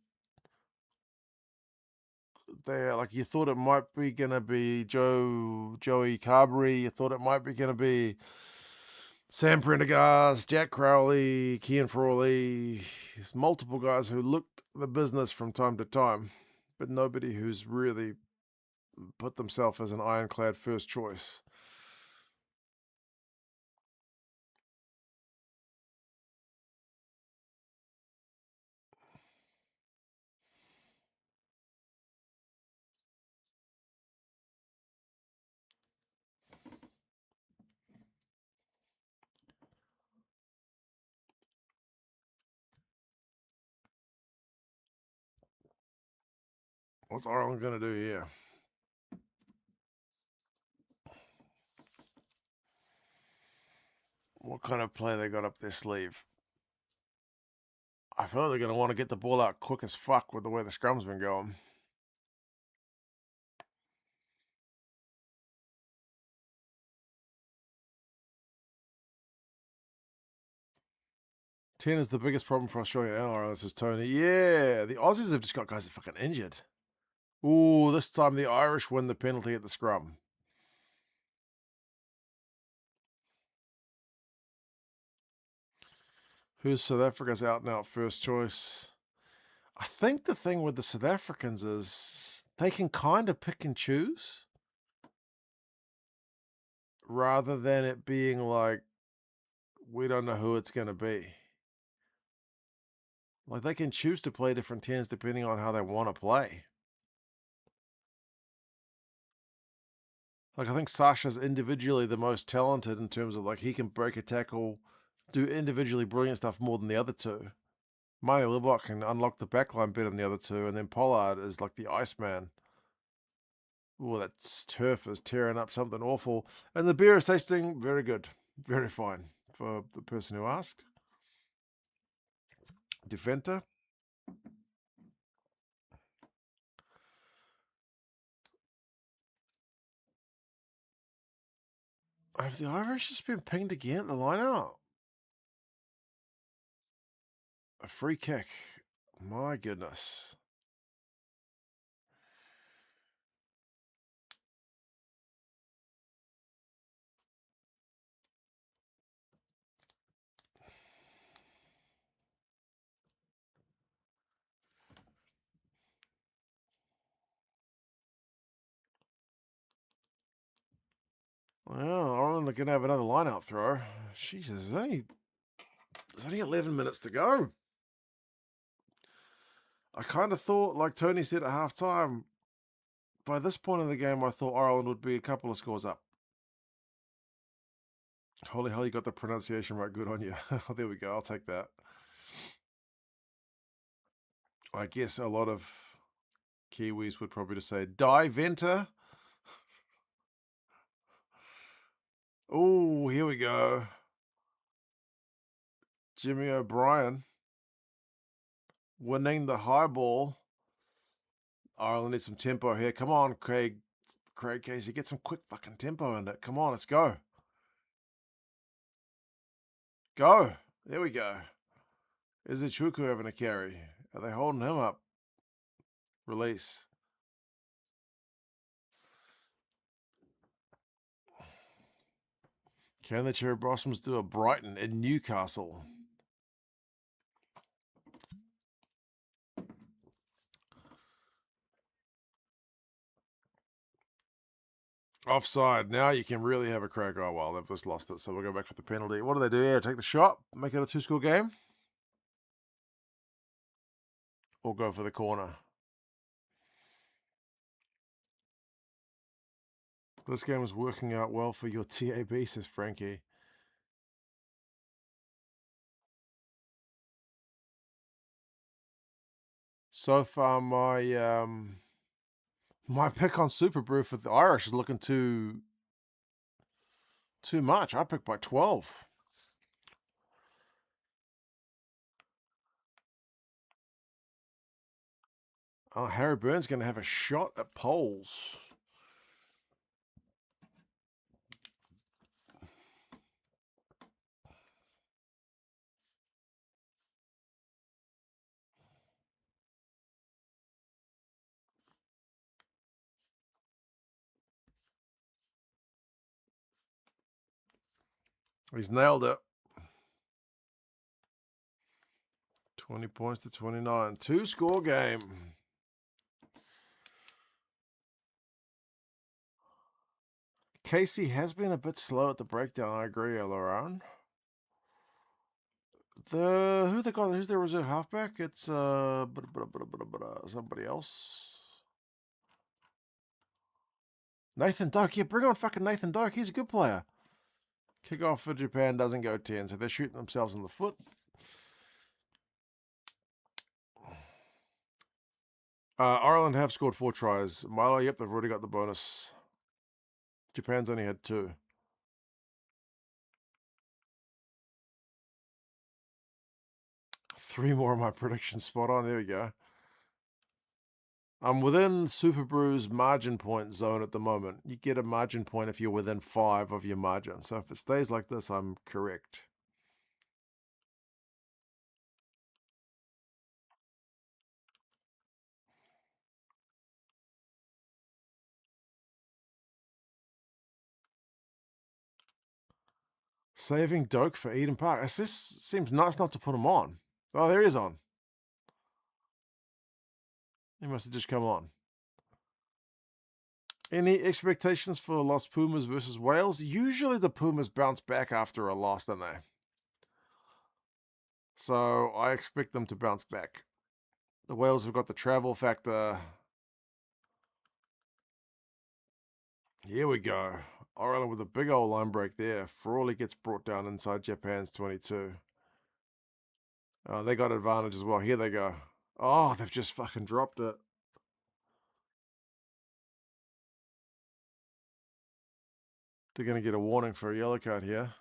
like, you thought it might be going to be Joey Carberry. You thought it might be going to be Sam Prendergast, Jack Crowley, Kian Frawley. There's multiple guys who looked the business from time to time, but nobody who's really put themselves as an ironclad first choice. What's Ireland going to do here? What kind of play they got up their sleeve? I feel like they're going to want to get the ball out quick as fuck with the way the scrum's been going. Ten is the biggest problem for Australia now, this is Tony. Yeah, the Aussies have just got guys that fucking injured. Ooh, this time the Irish win the penalty at the scrum. Who's South Africa's out and out first choice? I think the thing with the South Africans is they can kind of pick and choose rather than it being like, we don't know who it's going to be. Like, they can choose to play different tens depending on how they want to play. Like, I think Sasha's individually the most talented in terms of, like, he can break a tackle, do individually brilliant stuff more than the other two. Marty Libok can unlock the backline better than the other two, and then Pollard is like the Iceman. Ooh, that turf is tearing up something awful. And the beer is tasting very good. Very fine for the person who asked. Defender. Have the Irish just been pinged again at the line out? A free kick. My goodness. Well, Ireland are going to have another line-out throw. Jesus, there's only 11 minutes to go. I kind of thought, like Tony said at half-time, by this point in the game, I thought Ireland would be a couple of scores up. Holy hell, you got the pronunciation right. Good on you. There we go. I'll take that. I guess a lot of Kiwis would probably just say, Die Venter. Oh, here we go. Jimmy O'Brien winning the high ball. Ireland needs some tempo here. Come on, Craig Casey. Get some quick fucking tempo in it. Come on, let's go. Go. There we go. Is it Chuku having a carry? Are they holding him up? Release. Can the Cherry Blossoms do a Brighton in Newcastle? Offside. Now you can really have a crack. Oh, well, they've just lost it, so we'll go back for the penalty. What do they do here? Take the shot? Make it a two-score game? Or go for the corner? This game is working out well for your TAB, says Frankie. So far, my pick on Super Brew for the Irish is looking too much. I picked by 12. Oh, Harry Burns going to have a shot at poles. He's nailed it. 20 points to 29. 2-score game. Casey has been a bit slow at the breakdown. I agree, Laurent. Who's their reserve halfback? It's somebody else. Nathan Doak. Yeah, bring on fucking Nathan Doak. He's a good player. Kickoff for Japan doesn't go 10, so they're shooting themselves in the foot. Ireland have scored 4 tries. Milo, yep, they've already got the bonus. Japan's only had 2. Three more of my predictions spot on. There we go. I'm within Super Brew's margin point zone at the moment. You get a margin point if you're within 5 of your margin. So if it stays like this, I'm correct. Saving Doak for Eden Park. This seems nice not to put him on. Oh, there he is on. He must have just come on. Any expectations for Los Pumas versus Wales? Usually the Pumas bounce back after a loss, don't they? So I expect them to bounce back. The Wales have got the travel factor. Here we go. Ireland with a big old line break there. Frawley gets brought down inside Japan's 22. They got advantage as well. Here they go. Oh, they've just fucking dropped it. They're going to get a warning for a yellow card here.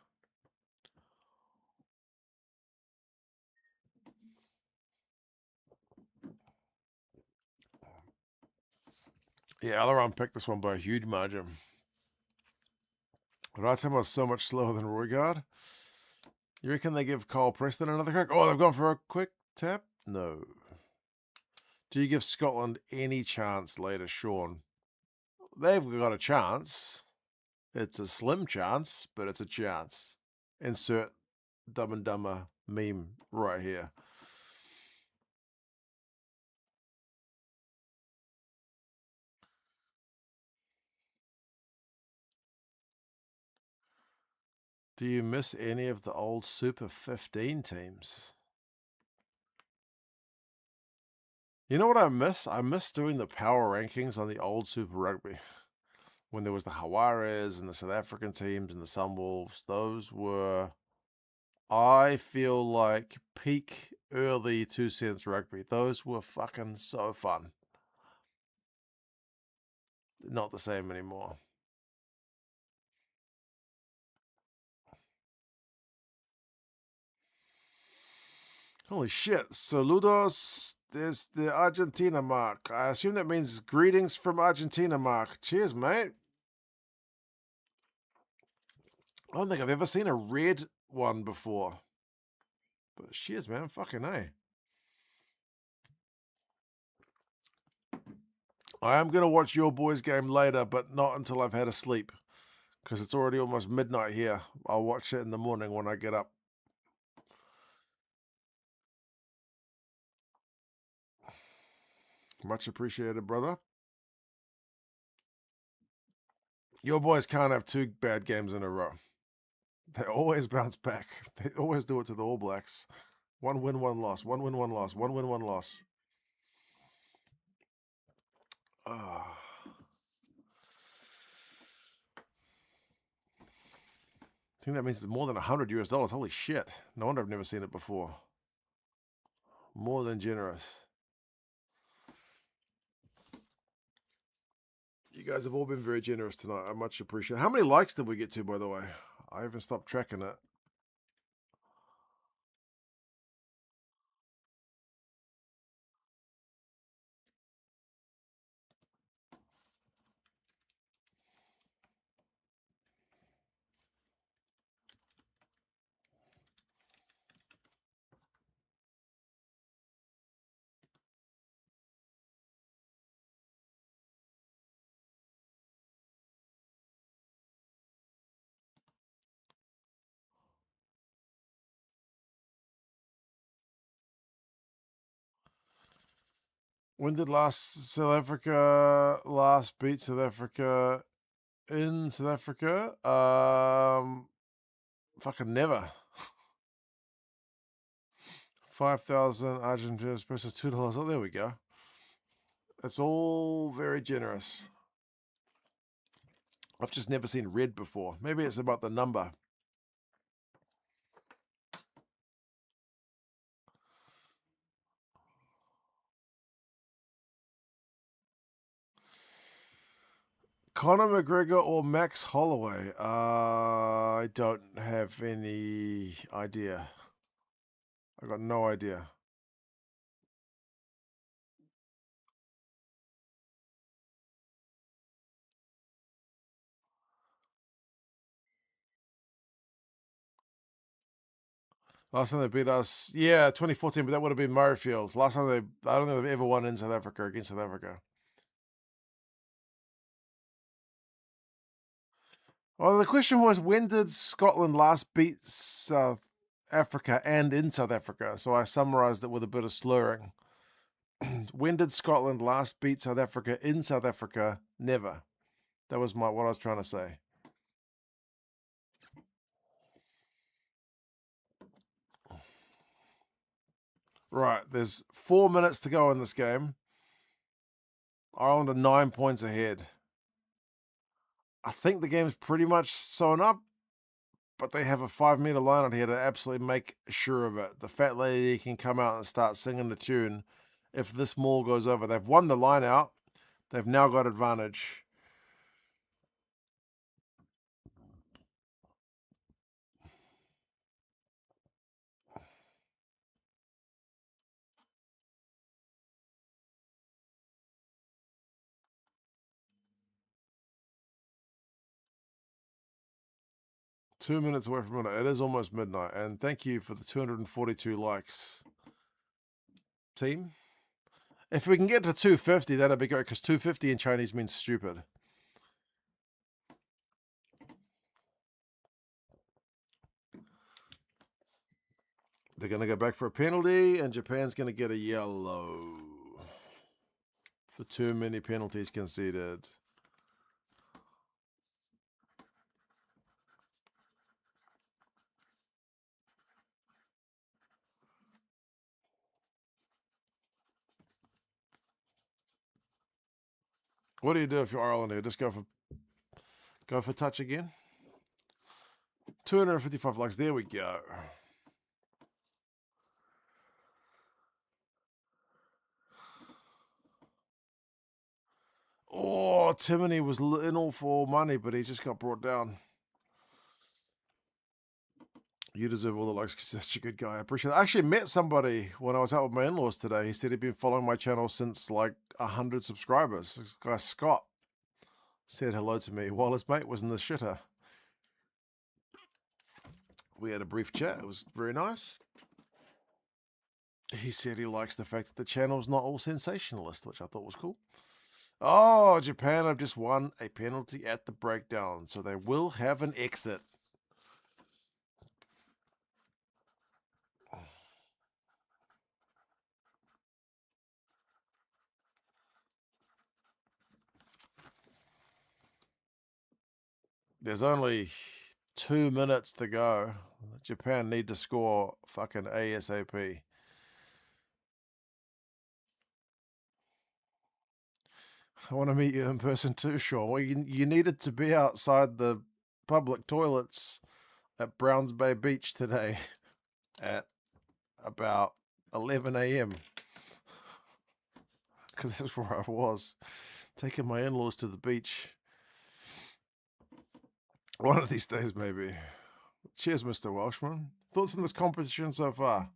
Yeah, Alaron picked this one by a huge margin. Wrightham was so much slower than Roygaard. You reckon they give Cole Preston another crack? Oh, they've gone for a quick tap? No. Do you give Scotland any chance later, Sean? They've got a chance. It's a slim chance, but it's a chance. Insert Dumb and Dumber meme right here. Do you miss any of the old Super 15 teams? You know what I miss? I miss doing the power rankings on the old Super Rugby. When there was the Hawares and the South African teams and the Sunwolves. Those were, I feel like, peak early 2 cents rugby. Those were fucking so fun. Not the same anymore. Holy shit. Saludos desde Argentina, Mark. I assume that means greetings from Argentina, Mark. Cheers, mate. I don't think I've ever seen a red one before. But cheers, man. Fucking A. I am going to watch your boys' game later, but not until I've had a sleep. Because it's already almost midnight here. I'll watch it in the morning when I get up. Much appreciated, brother. Your boys can't have 2 bad games in a row. They always bounce back. They always do it to the All Blacks. 1 win, 1 loss. 1 win, 1 loss. 1 win, 1 loss. I think that means it's more than $100 US. Holy shit. No wonder I've never seen it before. More than generous. You guys have all been very generous tonight. I much appreciate it. How many likes did we get to, by the way? I haven't stopped tracking it. When did South Africa last beat South Africa in South Africa? Fucking never. 5,000 Argentine versus $2. Oh, there we go. That's all very generous. I've just never seen red before. Maybe it's about the number. Conor McGregor or Max Holloway? I don't have any idea. I got no idea. Last time they beat us, yeah, 2014, but that would have been Murrayfield. Last time I don't think they've ever won in South Africa against South Africa. Well, the question was, when did Scotland last beat South Africa and in South Africa? So I summarized it with a bit of slurring. When did Scotland last beat South Africa in South Africa? Never. That was what I was trying to say. Right, there's 4 minutes to go in this game. Ireland are 9 points ahead. I think the game's pretty much sewn up, but they have a 5-meter line out here to absolutely make sure of it. The fat lady can come out and start singing the tune if this maul goes over. They've won the line out. They've now got advantage. Two minutes away from midnight. It is almost midnight. And thank you for the 242 likes, team. If we can get to 250, that'd be great, because 250 in Chinese means stupid. They're going to go back for a penalty, and Japan's going to get a yellow for too many penalties conceded. What do you do if you're Ireland here? Just go for touch again. 255 likes. There we go. Oh, Timony was in all for money, but he just got brought down. You deserve all the likes because you're such a good guy. I appreciate it. I actually met somebody when I was out with my in-laws today. He said he'd been following my channel since like 100 subscribers. This guy, Scott, said hello to me while his mate was in the shitter. We had a brief chat. It was very nice. He said he likes the fact that the channel's not all sensationalist, which I thought was cool. Oh, Japan have just won a penalty at the breakdown, so they will have an exit. There's only 2 minutes to go. Japan need to score fucking ASAP. I want to meet you in person too, Sean. Well, you needed to be outside the public toilets at Browns Bay Beach today at about 11 a.m. because that's where I was, taking my in-laws to the beach. One of these days, maybe. Cheers, Mr. Welshman. Thoughts on this competition so far?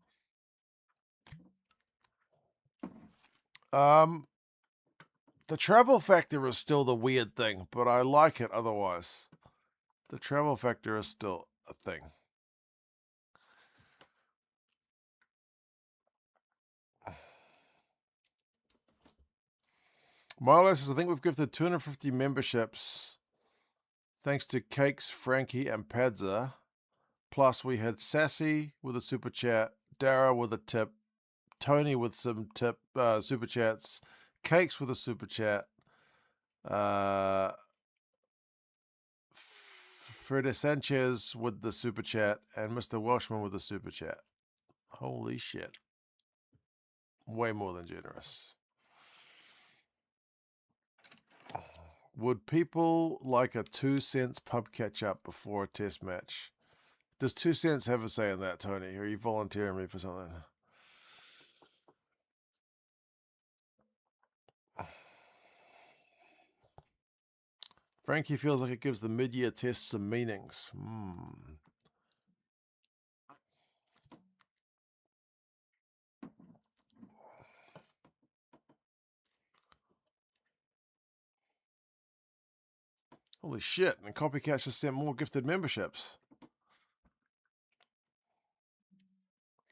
The travel factor is still the weird thing, but I like it otherwise. The travel factor is still a thing. Milo says, I think we've gifted 250 memberships thanks to Cakes, Frankie, and Padza. Plus, we had Sassy with a super chat, Dara with a tip, Tony with some super chats. Cakes with a super chat. Freda Sanchez with the super chat. And Mr. Welshman with the super chat. Holy shit. Way more than generous. Would people like a 2 cents pub catch up before a test match? Does 2 cents have a say in that, Tony? Or are you volunteering me for something? Frankie feels like it gives the mid-year test some meanings. Holy shit, and Copycat just sent more gifted memberships.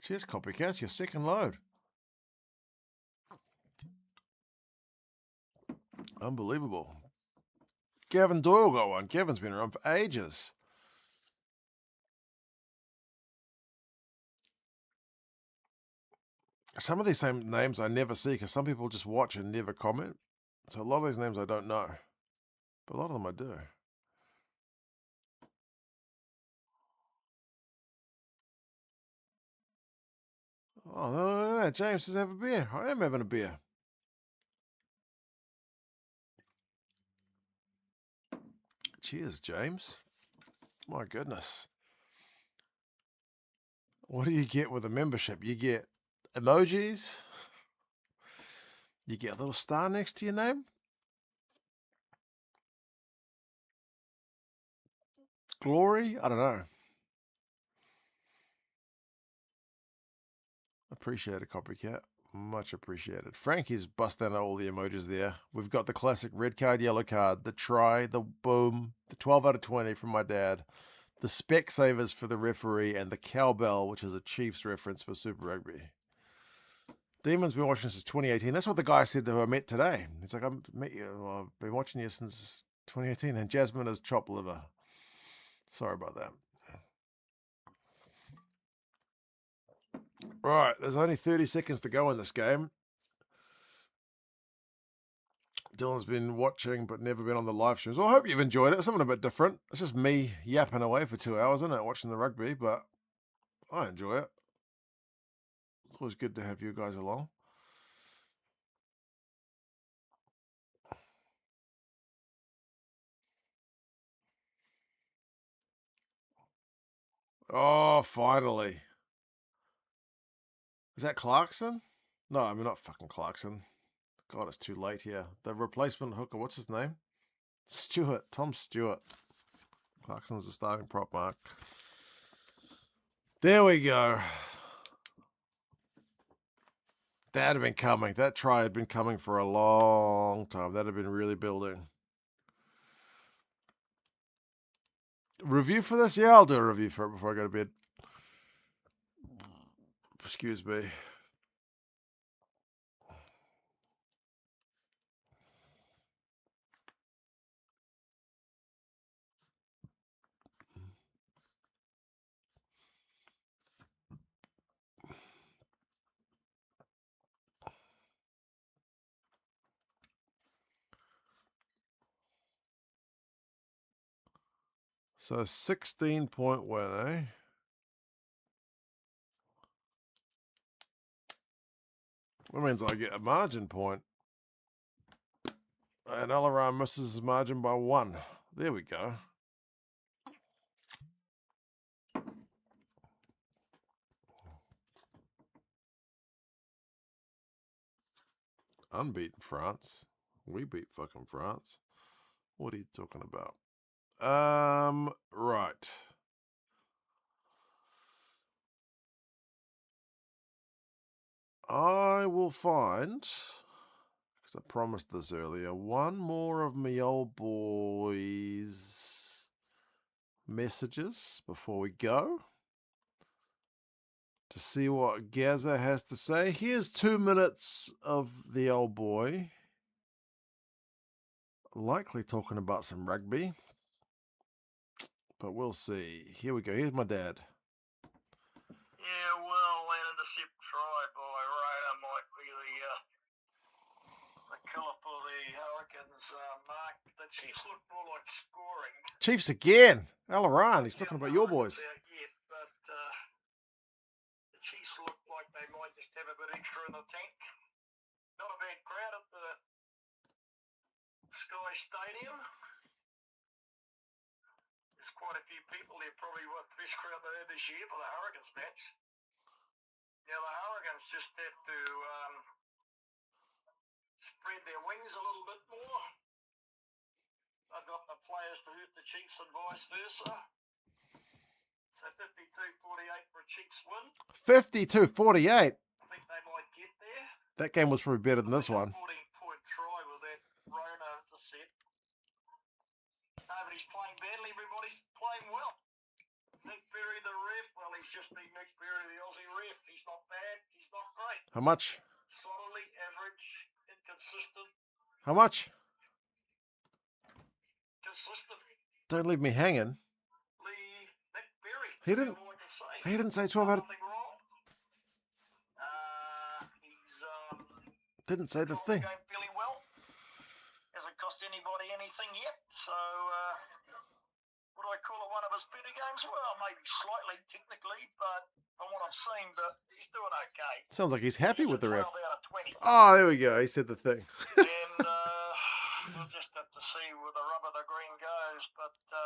Cheers, Copycat, your second load. Unbelievable. Gavin Doyle got one. Gavin's been around for ages. Some of these same names I never see because some people just watch and never comment. So a lot of these names I don't know. But a lot of them I do. Oh, no, James says have a beer. I am having a beer. Cheers, James. My goodness. What do you get with a membership? You get emojis. You get a little star next to your name. Glory? I don't know. Appreciate it, Copycat. Much appreciated. Frankie's busting out all the emojis there. We've got the classic red card, yellow card, the try, the boom, the 12 out of 20 from my dad, the Specsavers for the referee, and the cowbell, which is a Chiefs reference for Super Rugby. Demon's been watching since 2018. That's what the guy said who I met today. He's like, I've been watching you since 2018, and Jasmine is chopped liver. Sorry about that. Right, there's only 30 seconds to go in this game. Dylan's been watching but never been on the live streams. Well, I hope you've enjoyed it. It's something a bit different. It's just me yapping away for 2 hours, isn't it, watching the rugby, but I enjoy it. It's always good to have you guys along. Oh, finally. Is that Clarkson? No, I mean, not fucking Clarkson. God, it's too late here. The replacement hooker, what's his name? Stewart. Tom Stewart. Clarkson's the starting prop, Mark. There we go. That had been coming. That try had been coming for a long time. That had been really building. Review for this? Yeah, I'll do a review for it before I go to bed. Excuse me. So 16-point win, eh? That means I get a margin point. And Alaran misses his margin by 1. There we go. Unbeaten France. We beat fucking France. What are you talking about? Right. I will find, because I promised this earlier, one more of me old boys' messages before we go to see what Gaza has to say. Here's 2 minutes of the old boy, likely talking about some rugby, but we'll see. Here we go. Here's my dad. Yeah, well, an intercept try by Ray might be the killer for the Hurricanes. Mark, the Chiefs look more like scoring. Chiefs again. Alaran, he's talking about your boys. Yet, but the Chiefs look like they might just have a bit extra in the tank. Not a bad crowd at the Sky Stadium. There's quite a few people there, probably the best crowd they had this year for the Hurricanes match. Now the Hurricanes just have to spread their wings a little bit more. They've got the players to hurt the Chiefs and vice versa. So 52-48 for a Chiefs win. 52-48. I think they might get there. That game was probably better than this one. 14-point try with that Rona intercept. Nobody's playing badly. Everybody's playing well. Nick Berry, the ref. Well, he's just been Nick Berry, the Aussie ref. He's not bad. He's not great. How much? Solidly average, inconsistent. How much? Consistent. Don't leave me hanging. Nick Berry. He didn't say 12 out of... Nothing wrong. He's Didn't say the thing. going fairly well. Hasn't cost anybody anything yet. So, what do I call it? One of his better games? Well, maybe slightly technically, but from what I've seen, but he's doing okay. Sounds like he's happy with the ref. 12 out of 20. Oh, there we go. He said the thing. And we'll just have to see where the rubber the green goes. But the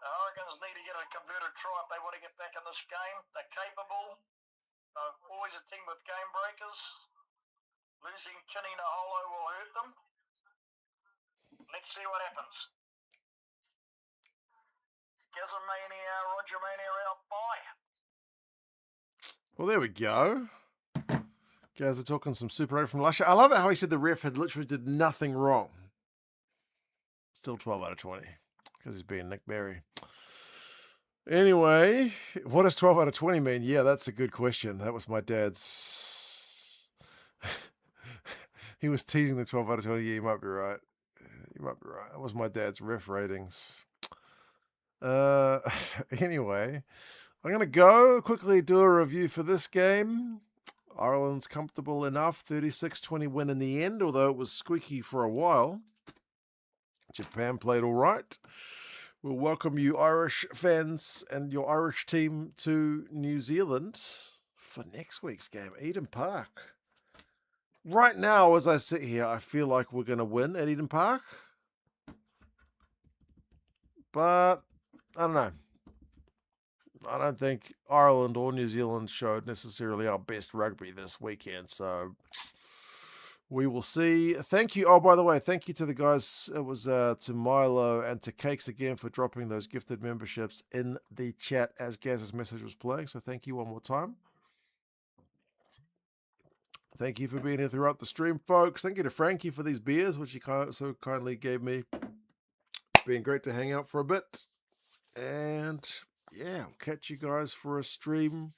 Hurricanes need to get a converted try if they want to get back in this game. They're capable. They're always a team with game breakers. Losing Kinney Naholo will hurt them. Let's see what happens. Gazamania, Roger Mania out by. Well, there we go. Guys are talking some Super 8 from Lusher. I love it how he said the ref had literally did nothing wrong. Still 12 out of 20 because he's being Nick Berry. Anyway, what does 12 out of 20 mean? Yeah, that's a good question. That was my dad's. He was teasing the 12 out of 20. Yeah, you might be right. You might be right. That was my dad's ref ratings. Anyway, I'm going to go quickly do a review for this game. Ireland's comfortable enough. 36-20 win in the end, although it was squeaky for a while. Japan played all right. We'll welcome you Irish fans and your Irish team to New Zealand for next week's game, Eden Park. Right now, as I sit here, I feel like we're going to win at Eden Park. But, I don't know. I don't think Ireland or New Zealand showed necessarily our best rugby this weekend. So, we will see. Thank you. Oh, by the way, thank you to the guys. It was to Milo and to Cakes again for dropping those gifted memberships in the chat as Gaz's message was playing. So, thank you one more time. Thank you for being here throughout the stream, folks. Thank you to Frankie for these beers, which he so kindly gave me. It's been great to hang out for a bit. And yeah, I'll catch you guys for a stream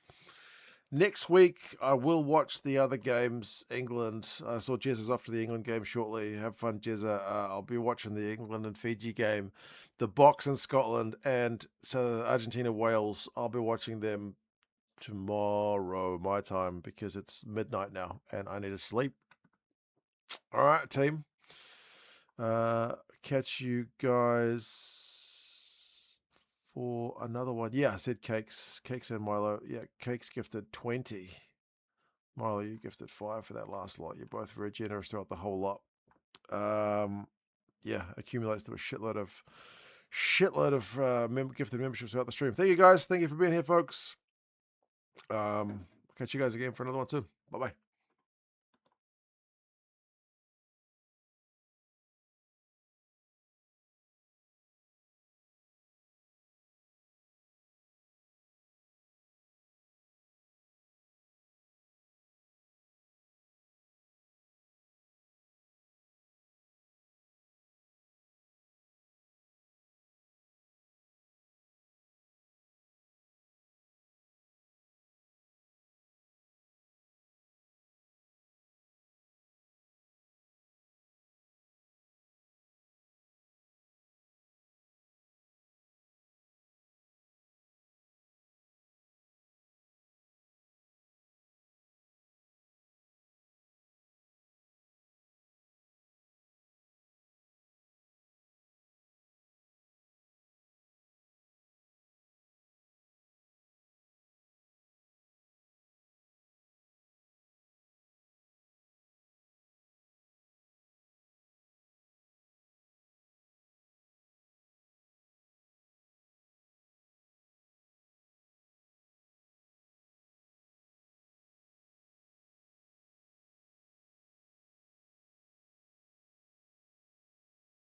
next week. I will watch the other games. England. I saw Jez is off to the England game shortly. Have fun, Jezza. I'll be watching the England and Fiji game, the Box in Scotland, and so Argentina, Wales. I'll be watching them tomorrow, my time, because it's midnight now and I need to sleep. All right, team. Catch you guys for another one. Yeah, I said Cakes and Milo. Yeah, Cakes gifted 20. Milo, you gifted 5 for that last lot. You're both very generous throughout the whole lot. Yeah, accumulates to a shitload of gifted memberships throughout the stream. Thank you guys. Thank you for being here, folks. Catch you guys again for another one too. Bye-bye.